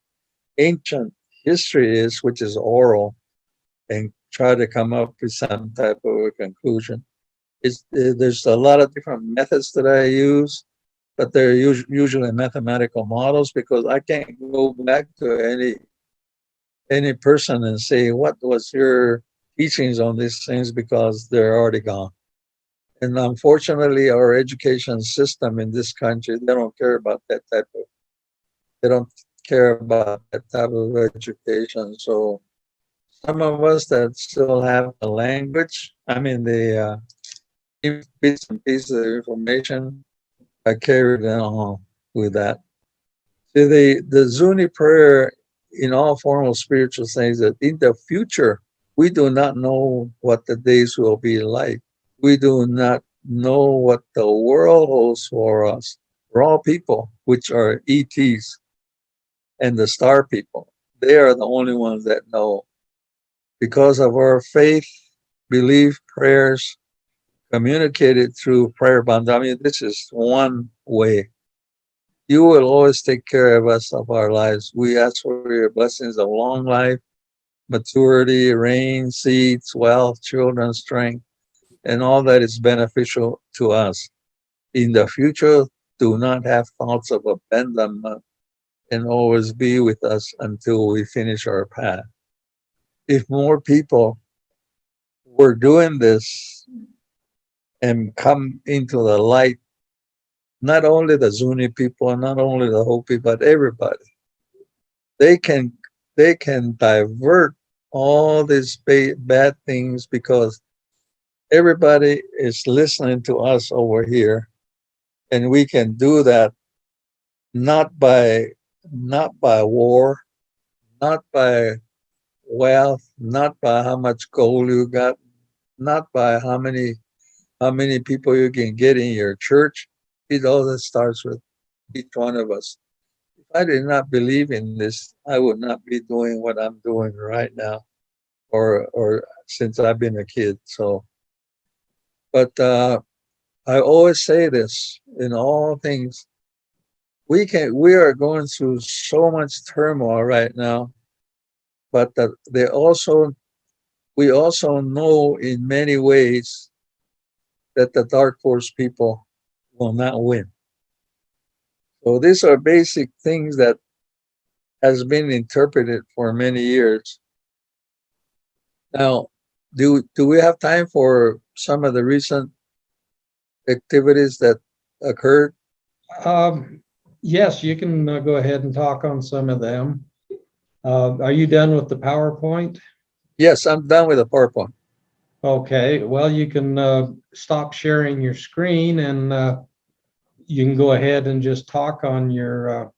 ancient history is, which is oral, and try to come up with some type of a conclusion. There's a lot of different methods that I use, but they're usually mathematical models, because I can't go back to any person and say, what was your teachings on these things, because they're already gone. And unfortunately, our education system in this country, they don't care about that type of, they don't care about that type of education. So some of us that still have the language, I mean, the bits and pieces of information, I carried on with that. See, the Zuni prayer in all formal spiritual things, that in the future, we do not know what the days will be like. We do not know what the world holds for us. We're all people, which are ETs and the star people. They are the only ones that know. Because of our faith, belief, prayers, communicated through prayer band. I mean, this is one way. You will always take care of us, of our lives. We ask for your blessings of long life, maturity, rain, seeds, wealth, children, strength, and all that is beneficial to us. In the future, do not have thoughts of abandonment, and always be with us until we finish our path. If more people were doing this and come into the light, not only the Zuni people, not only the Hopi, but everybody, they can divert all these bad things, because everybody is listening to us over here, and we can do that not by war, not by wealth, not by how much gold you got, not by how many people you can get in your church. It all starts with each one of us. If I did not believe in this, I would not be doing what I'm doing right now, or since I've been a kid. So, but I always say this in all things. We are going through so much turmoil right now, but we also know in many ways that the dark force people will not win. So these are basic things that has been interpreted for many years. Now, do we have time for some of the recent activities that occurred? Um, Yes, you can go ahead and talk on some of them. Are you done with the PowerPoint? Yes, I'm done with the PowerPoint. Okay, well, you can stop sharing your screen and you can go ahead and just talk on your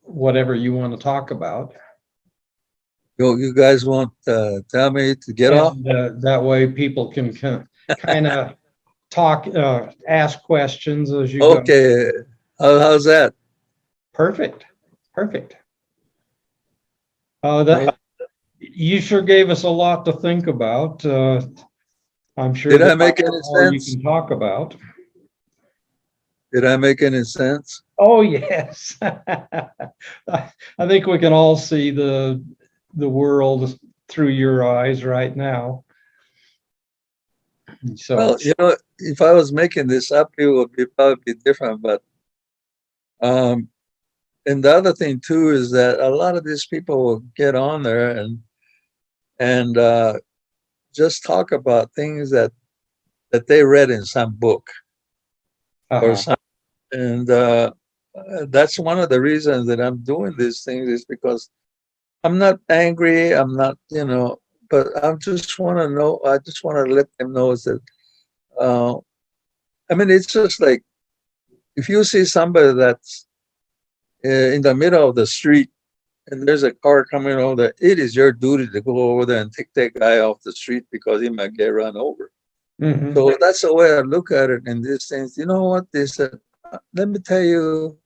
whatever you want to talk about. You guys won't tell me to get off? And that way people can kind of talk, ask questions as you go. Okay. How's that? Perfect, perfect. That you sure gave us a lot to think about. I'm sure Did I there's make any more you sense? can talk about. Did I make any sense? Oh, yes. I think we can all see the world through your eyes right now. So, Well, if I was making this up, it would be probably different. But and the other thing too is that a lot of these people will get on there and just talk about things that they read in some book or some, and that's one of the reasons that I'm doing these things is because I'm not angry. I'm not, but I just want to know. I just want to let them know is that, I mean, it's just like if you see somebody that's in the middle of the street and there's a car coming over there, it is your duty to go over there and take that guy off the street because he might get run over. mhm. So that's the way I look at it in these things. You know what? They said, let me tell you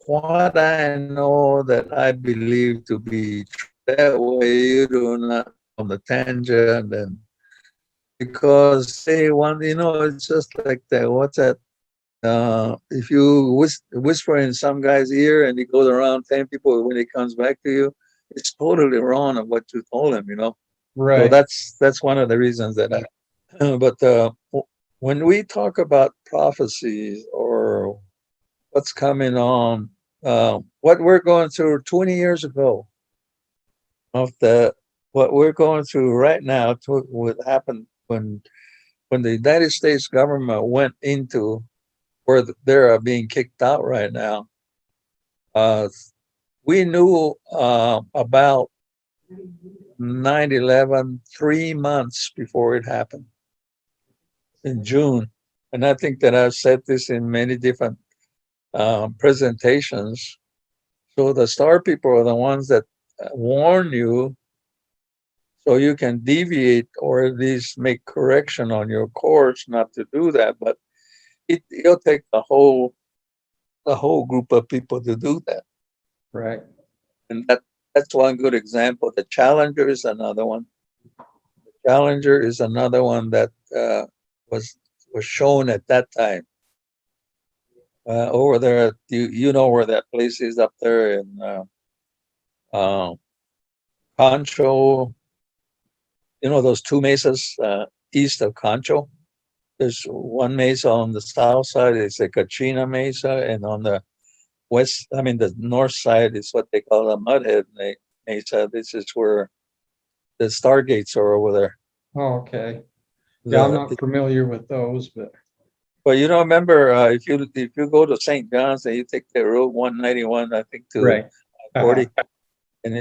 what I know that I believe to be true. That way you do not on the tangent and because say one, it's just like that. What's that? If you whisper in some guy's ear and he goes around 10 people, when he comes back to you, it's totally wrong of what you told him, So Right. that's one of the reasons that but when we talk about prophecies or what's coming on, what we're going through 20 years ago of what we're going through right now to what happened when the United States government went into where they're being kicked out right now. We knew about 9/11 3 months before it happened in June. And I think that I've said this in many different presentations. So the star people are the ones that warn you so you can deviate or at least make correction on your course not to do that. But it'll take the whole group of people to do that. Right. And that's one good example. The Challenger is another one. The Challenger is another one that was shown at that time. Over there, you know where that place is up there in Concho. You know those two mesas east of Concho. There's one mesa on the south side. It's a Kachina mesa, and on the the north side is what they call a Mudhead mesa. This is where the Stargates are over there. Oh, okay. Yeah, I'm not familiar with those, but you don't remember if you go to St. John's and you take the road 191, I think to right. 40, and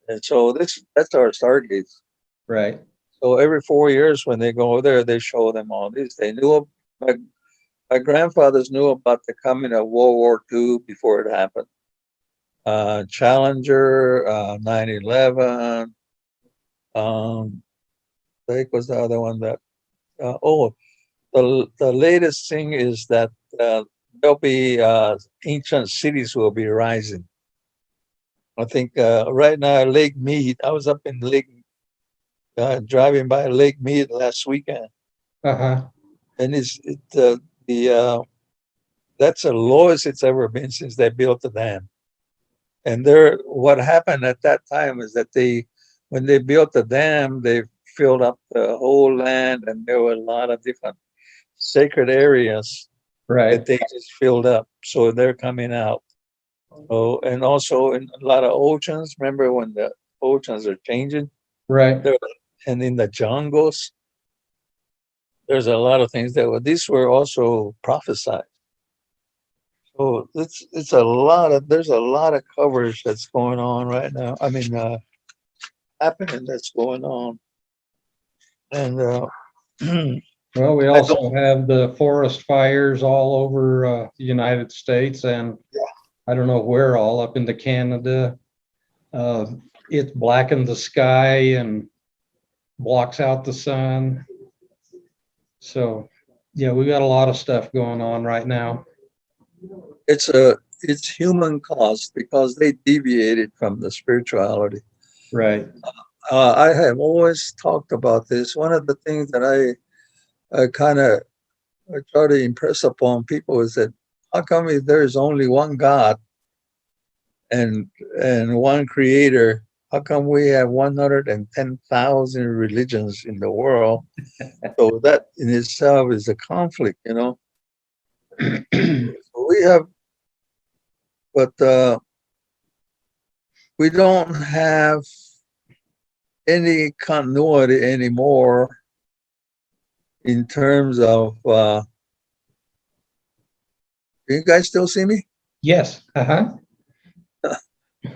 and so that's our Stargates. Right. So every 4 years when they go there, they show them all these. They knew my grandfathers knew about the coming of World War II before it happened. Challenger, 9/11. I think was the other one that. The latest thing is that there'll be ancient cities will be rising. I think right now Lake Mead. I was up in driving by Lake Mead last weekend, and that's the lowest it's ever been since they built the dam. And what happened at that time is that when they built the dam, they filled up the whole land, and there were a lot of different sacred areas that they just filled up. So they're coming out. Oh, and also in a lot of oceans. Remember when the oceans are changing? Right. And in the jungles, there's a lot of things these were also prophesied. So it's a lot of there's a lot of coverage that's going on right now. I mean, happening that's going on, and Well, we I don't. also have the forest fires all over the United States, and I don't know where all up into Canada. Uh, it blackened the sky and blocks out the sun. So, yeah, we got a lot of stuff going on right now. It's human cost because they deviated from the spirituality. Right. I have always talked about this. One of the things that I kind of try to impress upon people is that how come if there is only one God and one creator, how come we have 110,000 religions in the world? So that in itself is a conflict, you know. So we have, but we don't have any continuity anymore in terms of. Can you guys still see me? Yes. I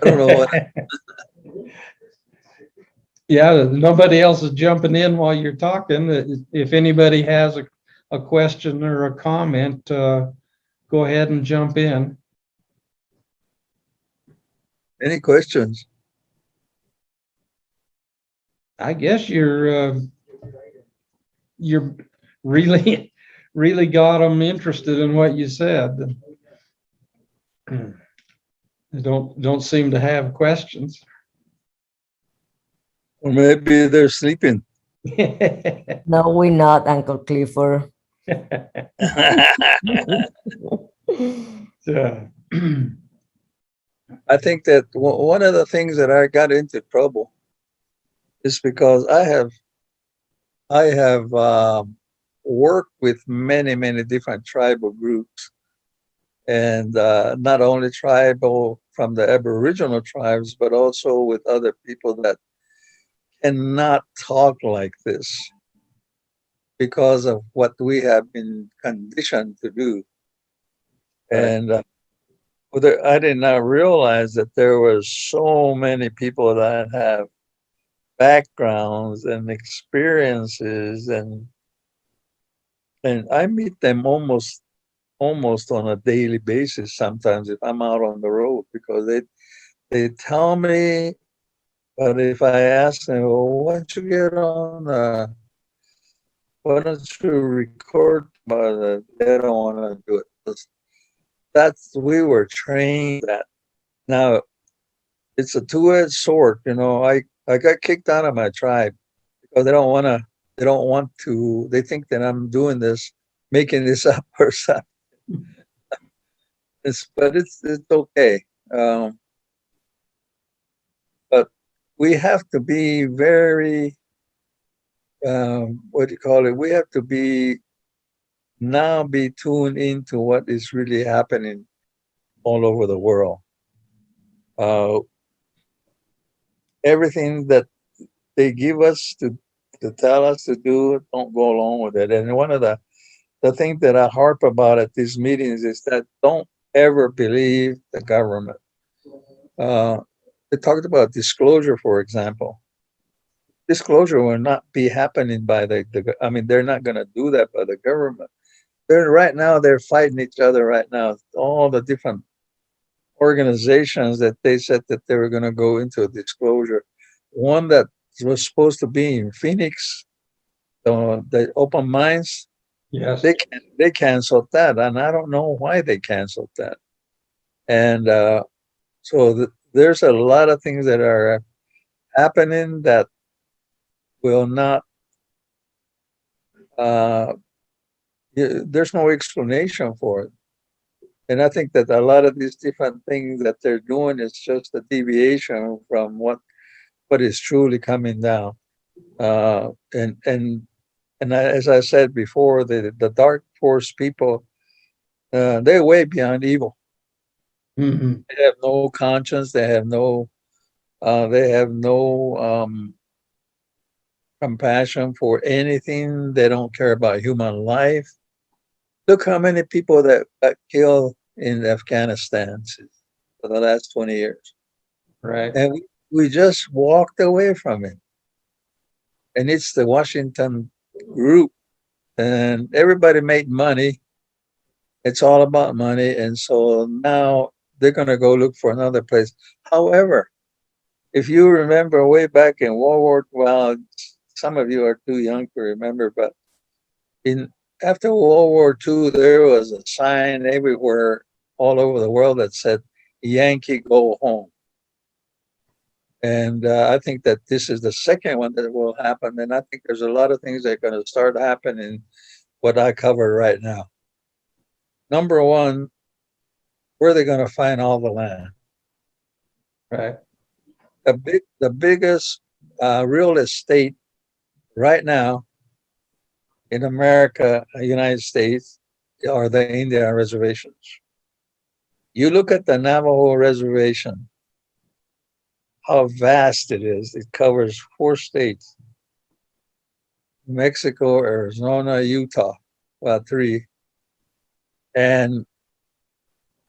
don't know what. Yeah, nobody else is jumping in while you're talking. If anybody has a question or a comment, go ahead and jump in. Any questions? I guess you're really really got them interested in what you said. They don't seem to have questions. Or maybe they're sleeping. No, we're not, Uncle Clifford. Yeah. I think that one of the things that I got into trouble is because I have worked with many different tribal groups, and not only tribal from the Aboriginal tribes, but also with other people that cannot talk like this because of what we have been conditioned to do. Right. And I did not realize that there were so many people that have backgrounds and experiences, and I meet them almost on a daily basis sometimes if I'm out on the road, because they tell me, but if I ask them, well, why don't you get on why don't you record, but they don't want to do it. That's we were trained that. Now it's a two-edged sword, you know. I got kicked out of my tribe because they don't want to, they think that I'm doing this, making this up or something. But it's okay. But we have to be very, what do you call it? We have to be tuned into what is really happening all over the world. Everything that they give us to tell us to do, don't go along with it. And one of the things that I harp about at these meetings is that don't ever believe the government. They talked about disclosure, for example. Disclosure will not be happening by I mean, they're not going to do that by the government. They're fighting each other right now. All the different organizations that they said that they were going to go into a disclosure. One that was supposed to be in Phoenix, the Open Minds, Yes. they canceled that, and I don't know why they canceled that. And so there's a lot of things that are happening that will not. There's no explanation for it, and I think that a lot of these different things that they're doing is just a deviation from what is truly coming down. As I said before, the dark force people, they're way beyond evil. Mm-hmm. They have no conscience. They have no compassion for anything. They don't care about human life. Look how many people that got killed in Afghanistan for the last 20 years. Right. And we just walked away from it. And it's the Washington group, and everybody made money. It's all about money. And so now they're going to go look for another place. However, if you remember way back in World War, well, some of you are too young to remember, but after World War II, there was a sign everywhere, all over the world that said, "Yankee, go home." And I think that this is the second one that will happen. And I think there's a lot of things that are going to start happening, what I cover right now. Number one, where are they going to find all the land? Right. The biggest real estate right now in America, United States, are the Indian reservations. You look at the Navajo reservation, how vast it is. It covers 4 states: Mexico, Arizona, Utah, well, 3. And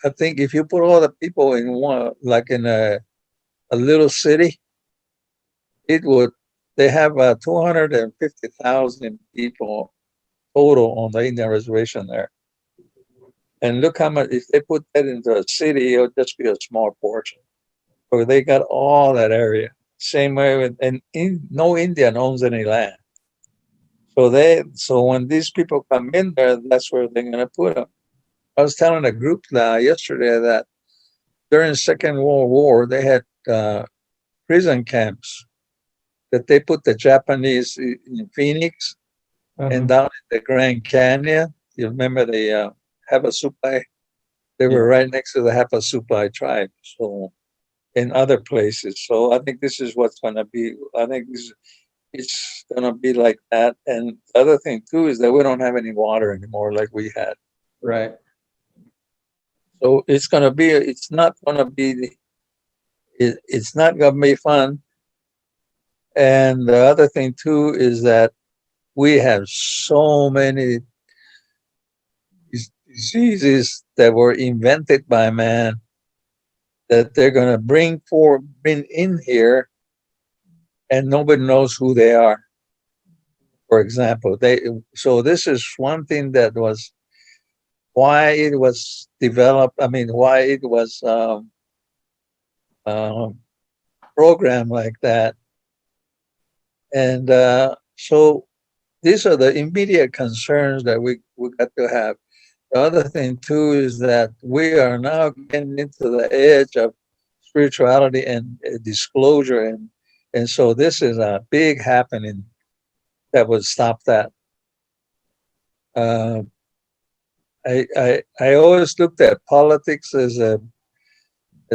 I think if you put all the people in one, like in a little city, they have 250,000 people total on the Indian reservation there. And look how much, if they put that into a city, it would just be a small portion. So they got all that area. Same way no Indian owns any land. So when these people come in there, that's where they're going to put them. I was telling a group yesterday that during the Second World War, they had prison camps that they put the Japanese in Phoenix and down in the Grand Canyon. You remember the Havasupai? They were right next to the Havasupai tribe. So in other places. So I think this is what's going to be. I think it's going to be like that. And the other thing too is that we don't have any water anymore like we had. Right. So it's not going to be fun. And the other thing too is that we have so many diseases that were invented by man that they're going to bring in here, and nobody knows who they are. For example, so this is one thing that was why it was developed. I mean, why it was programmed like that. And so these are the immediate concerns that we got to have. The other thing too is that we are now getting into the edge of spirituality and disclosure, and so this is a big happening that would stop that. I always looked at politics as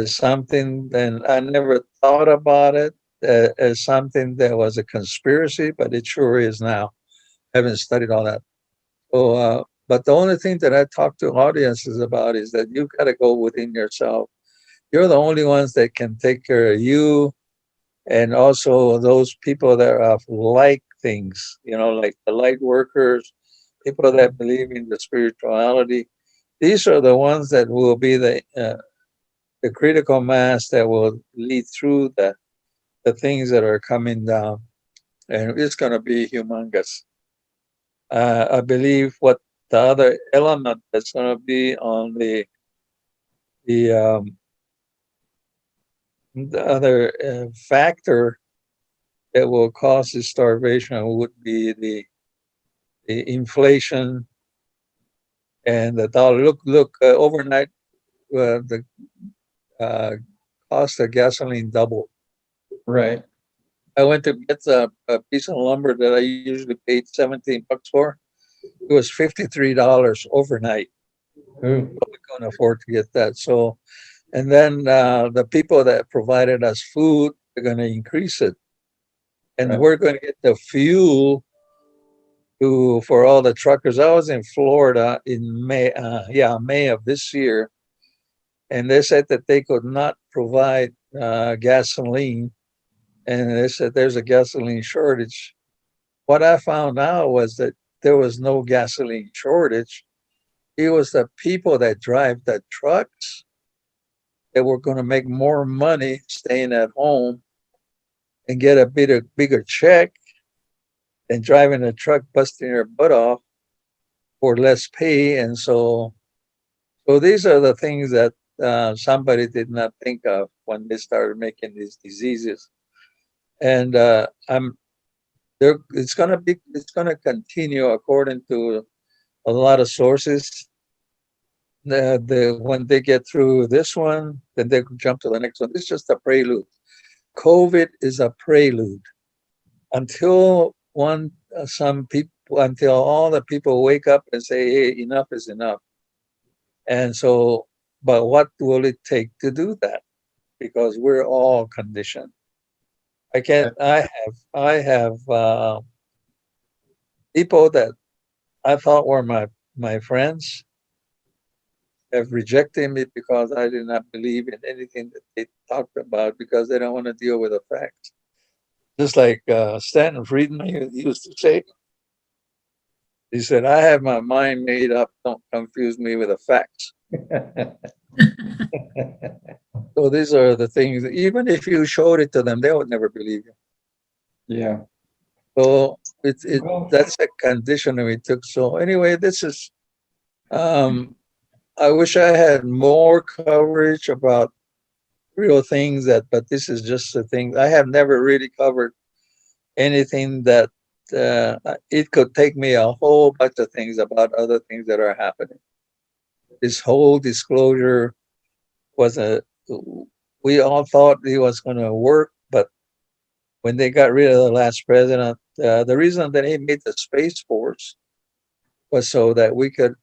something, and I never thought about it as something that was a conspiracy, but it sure is now. I haven't studied all that. So, but the only thing that I talk to audiences about is that you've got to go within yourself. You're the only ones that can take care of you, and also those people that are like things, like the light workers, people that believe in the spirituality. These are the ones that will be the critical mass that will lead through the things that are coming down, and it's going to be humongous. I believe what the other element that's going to be on the other factor that will cause this starvation would be the inflation and the dollar. Look, overnight, the cost of gasoline doubled. Right. I went to get a piece of lumber that I usually paid $17 for. It was $53 overnight. Ooh. We couldn't afford to get that. So, and then the people that provided us food are going to increase it, and Right. we're going to get the fuel for all the truckers. I was in Florida in May of this year, and they said that they could not provide gasoline, and they said there's a gasoline shortage. What I found out was that there was no gasoline shortage. it was the people that drive the trucks that were going to make more money staying at home and get a bigger check than driving a truck, busting their butt off for less pay. And so these are the things that somebody did not think of when they started making these diseases. And it's going to continue according to a lot of sources. When they get through this one, then they jump to the next one. It's just a prelude. COVID is a prelude until until all the people wake up and say, "Hey, enough is enough." And so, but what will it take to do that? Because we're all conditioned. I have people that I thought were my friends have rejected me because I did not believe in anything that they talked about because they don't want to deal with the facts. Just like Stanton Friedman used to say, he said, "I have my mind made up. Don't confuse me with the facts." So these are the things that even if you showed it to them, they would never believe you. Yeah. So Well, that's a condition that we took. So anyway, this is I wish I had more coverage about real things but this is just the thing. I have never really covered anything that it could take me a whole bunch of things about other things that are happening. This whole disclosure was we all thought it was going to work, but when they got rid of the last president, the reason that he made the Space Force was so that we could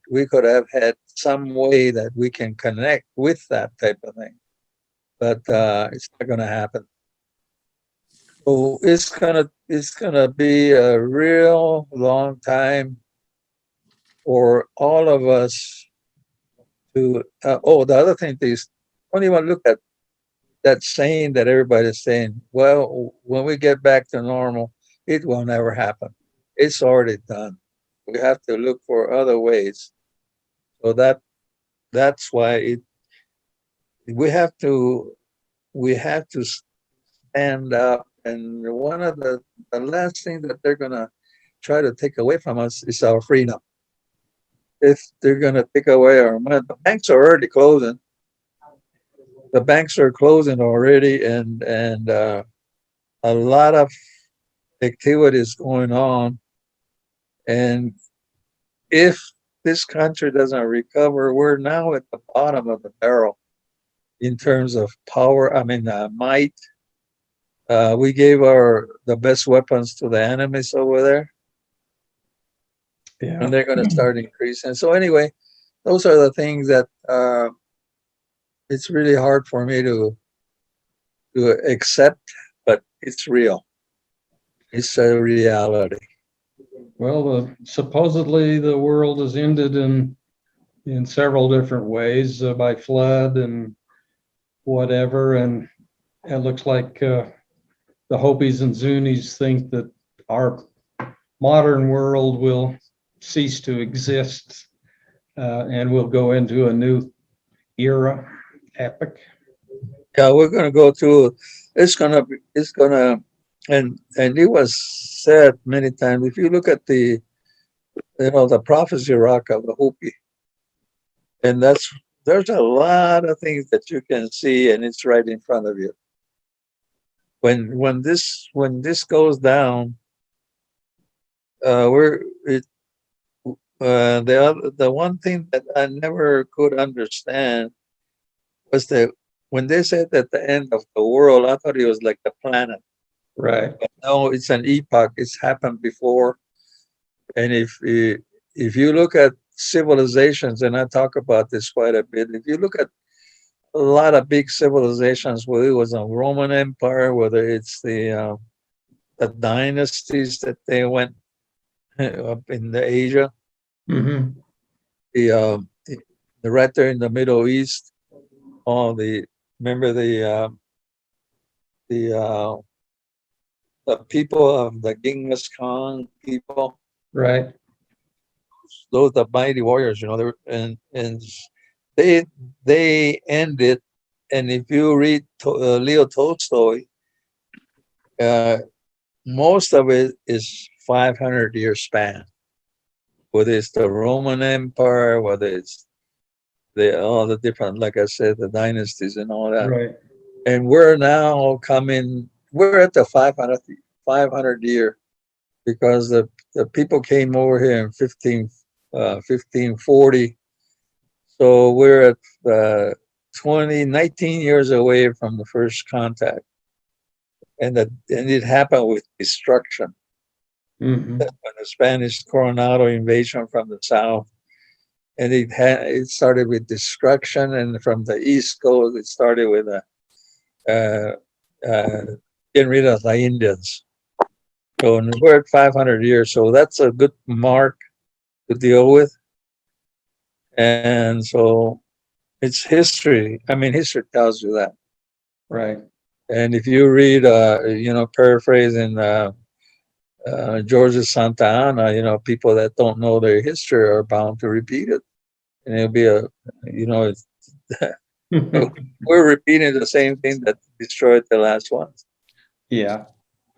have had some way that we can connect with that type of thing. But it's not going to happen. So it's gonna be a real long time for all of us to. The other thing is, don't even look at that saying that everybody's saying. Well, when we get back to normal, it will never happen. It's already done. We have to look for other ways. So that's why we have to stand up. And one of the last things that they're gonna try to take away from us is our freedom. If they're gonna take away our money, the banks are already closing. The banks are closing already, and a lot of activities going on. And if this country doesn't recover, we're now at the bottom of the barrel in terms of power. I mean, might. We gave the best weapons to the enemies over there, and they're going to start increasing. So anyway, those are the things that it's really hard for me to accept, but it's real. It's a reality. Well, supposedly the world has ended in several different ways by flood and whatever, and it looks like the Hopis and Zunis think that our modern world will cease to exist and we'll go into a new era, epic. Yeah, we're going to go through. It's gonna, and it was said many times. If you look at the prophecy rock of the Hopi, and there's a lot of things that you can see, and it's right in front of you. When this goes down, the one thing that I never could understand was that when they said that the end of the world, I thought it was like the planet. Right. But no, it's an epoch. It's happened before. And if you look at civilizations, and I talk about this quite a bit, if you look at a lot of big civilizations, whether it was a Roman Empire, whether it's the dynasties that they went up in the Asia, Mm-hmm. the right there in the Middle East, remember the people of the Genghis Khan people. Right. those the mighty warriors, you know, they were, and they ended. And if you read Leo Tolstoy, most of it is 500-year span. Whether it's the Roman Empire, whether it's all the different, like I said, the dynasties and all that. Right. And we're now we're at the 500 year, because the people came over here in 1540. So we're at 19 years away from the first contact. And it happened with destruction. Mhm. When the Spanish Coronado invasion from the south, and it started with destruction, and from the East Coast it started with getting rid of the Indians. So we're at 500 years, so that's a good mark to deal with. And so it's history. I mean, history tells you that. Right. And if you read, paraphrasing George Santa Anna, people that don't know their history are bound to repeat it. And it'll be we're repeating the same thing that destroyed the last ones. Yeah.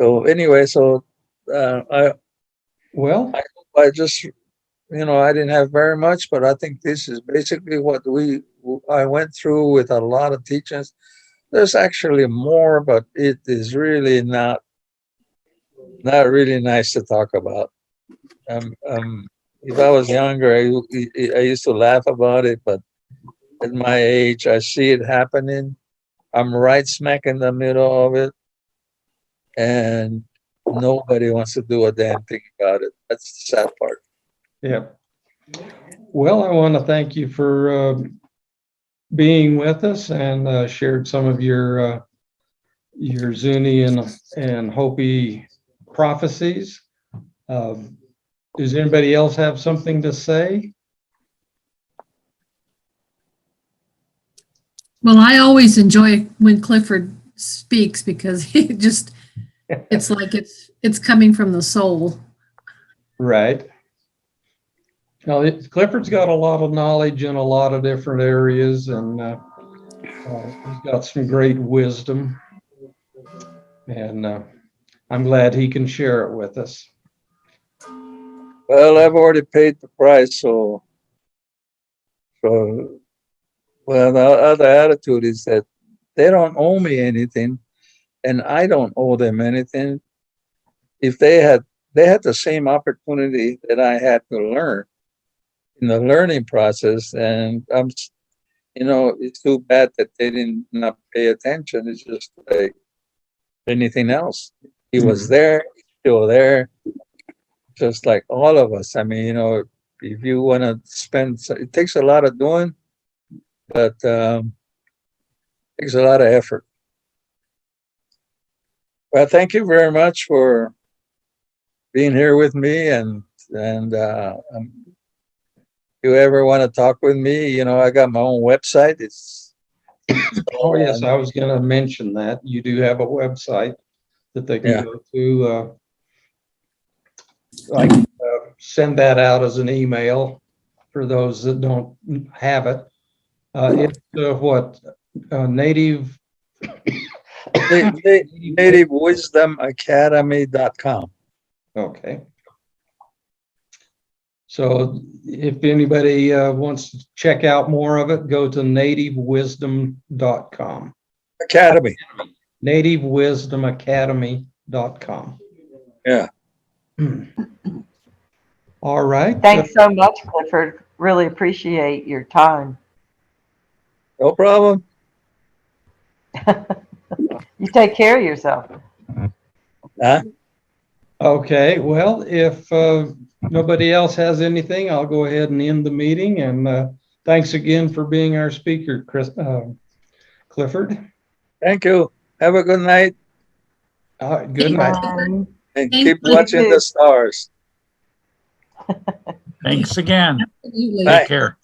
So anyway, I just, I didn't have very much, but I think this is basically what I went through with a lot of teachings. There's actually more, but it is really not really nice to talk about. If I was younger, I used to laugh about it, but at my age, I see it happening. I'm right smack in the middle of it, and nobody wants to do a damn thing about it. That's the sad part. Yeah. Well, I want to thank you for being with us and shared some of your Zuni and Hopi prophecies. Does anybody else have something to say? Well, I always enjoy when Clifford speaks because it's like it's coming from the soul. Right. Now, Clifford's got a lot of knowledge in a lot of different areas, and he's got some great wisdom. And I'm glad he can share it with us. Well, I've already paid the price, so well, the other attitude is that they don't owe me anything, and I don't owe them anything. If they had the same opportunity that I had to learn in the learning process, and it's too bad that they did not pay attention. It's just like anything else. He was there, he's still there, just like all of us. I mean, if you want to it takes a lot of doing, but takes a lot of effort. Well, thank you very much for being here with me, and if you ever want to talk with me, I got my own website. Oh, yes, I was going to mention that. You do have a website that they can go to. I can send that out as an email for those that don't have it. It's native nativewisdomacademy.com. Okay. So if anybody wants to check out more of it, go to nativewisdom.com. Academy. nativewisdomacademy.com. Yeah. All right. Thanks so much, Clifford. Really appreciate your time. No problem. You take care of yourself. Huh? Okay. Well, if nobody else has anything, I'll go ahead and end the meeting. And thanks again for being our speaker, Clifford. Thank you. Have a good night. All right. Good night. And keep watching the stars. Thanks again. Absolutely. Take care.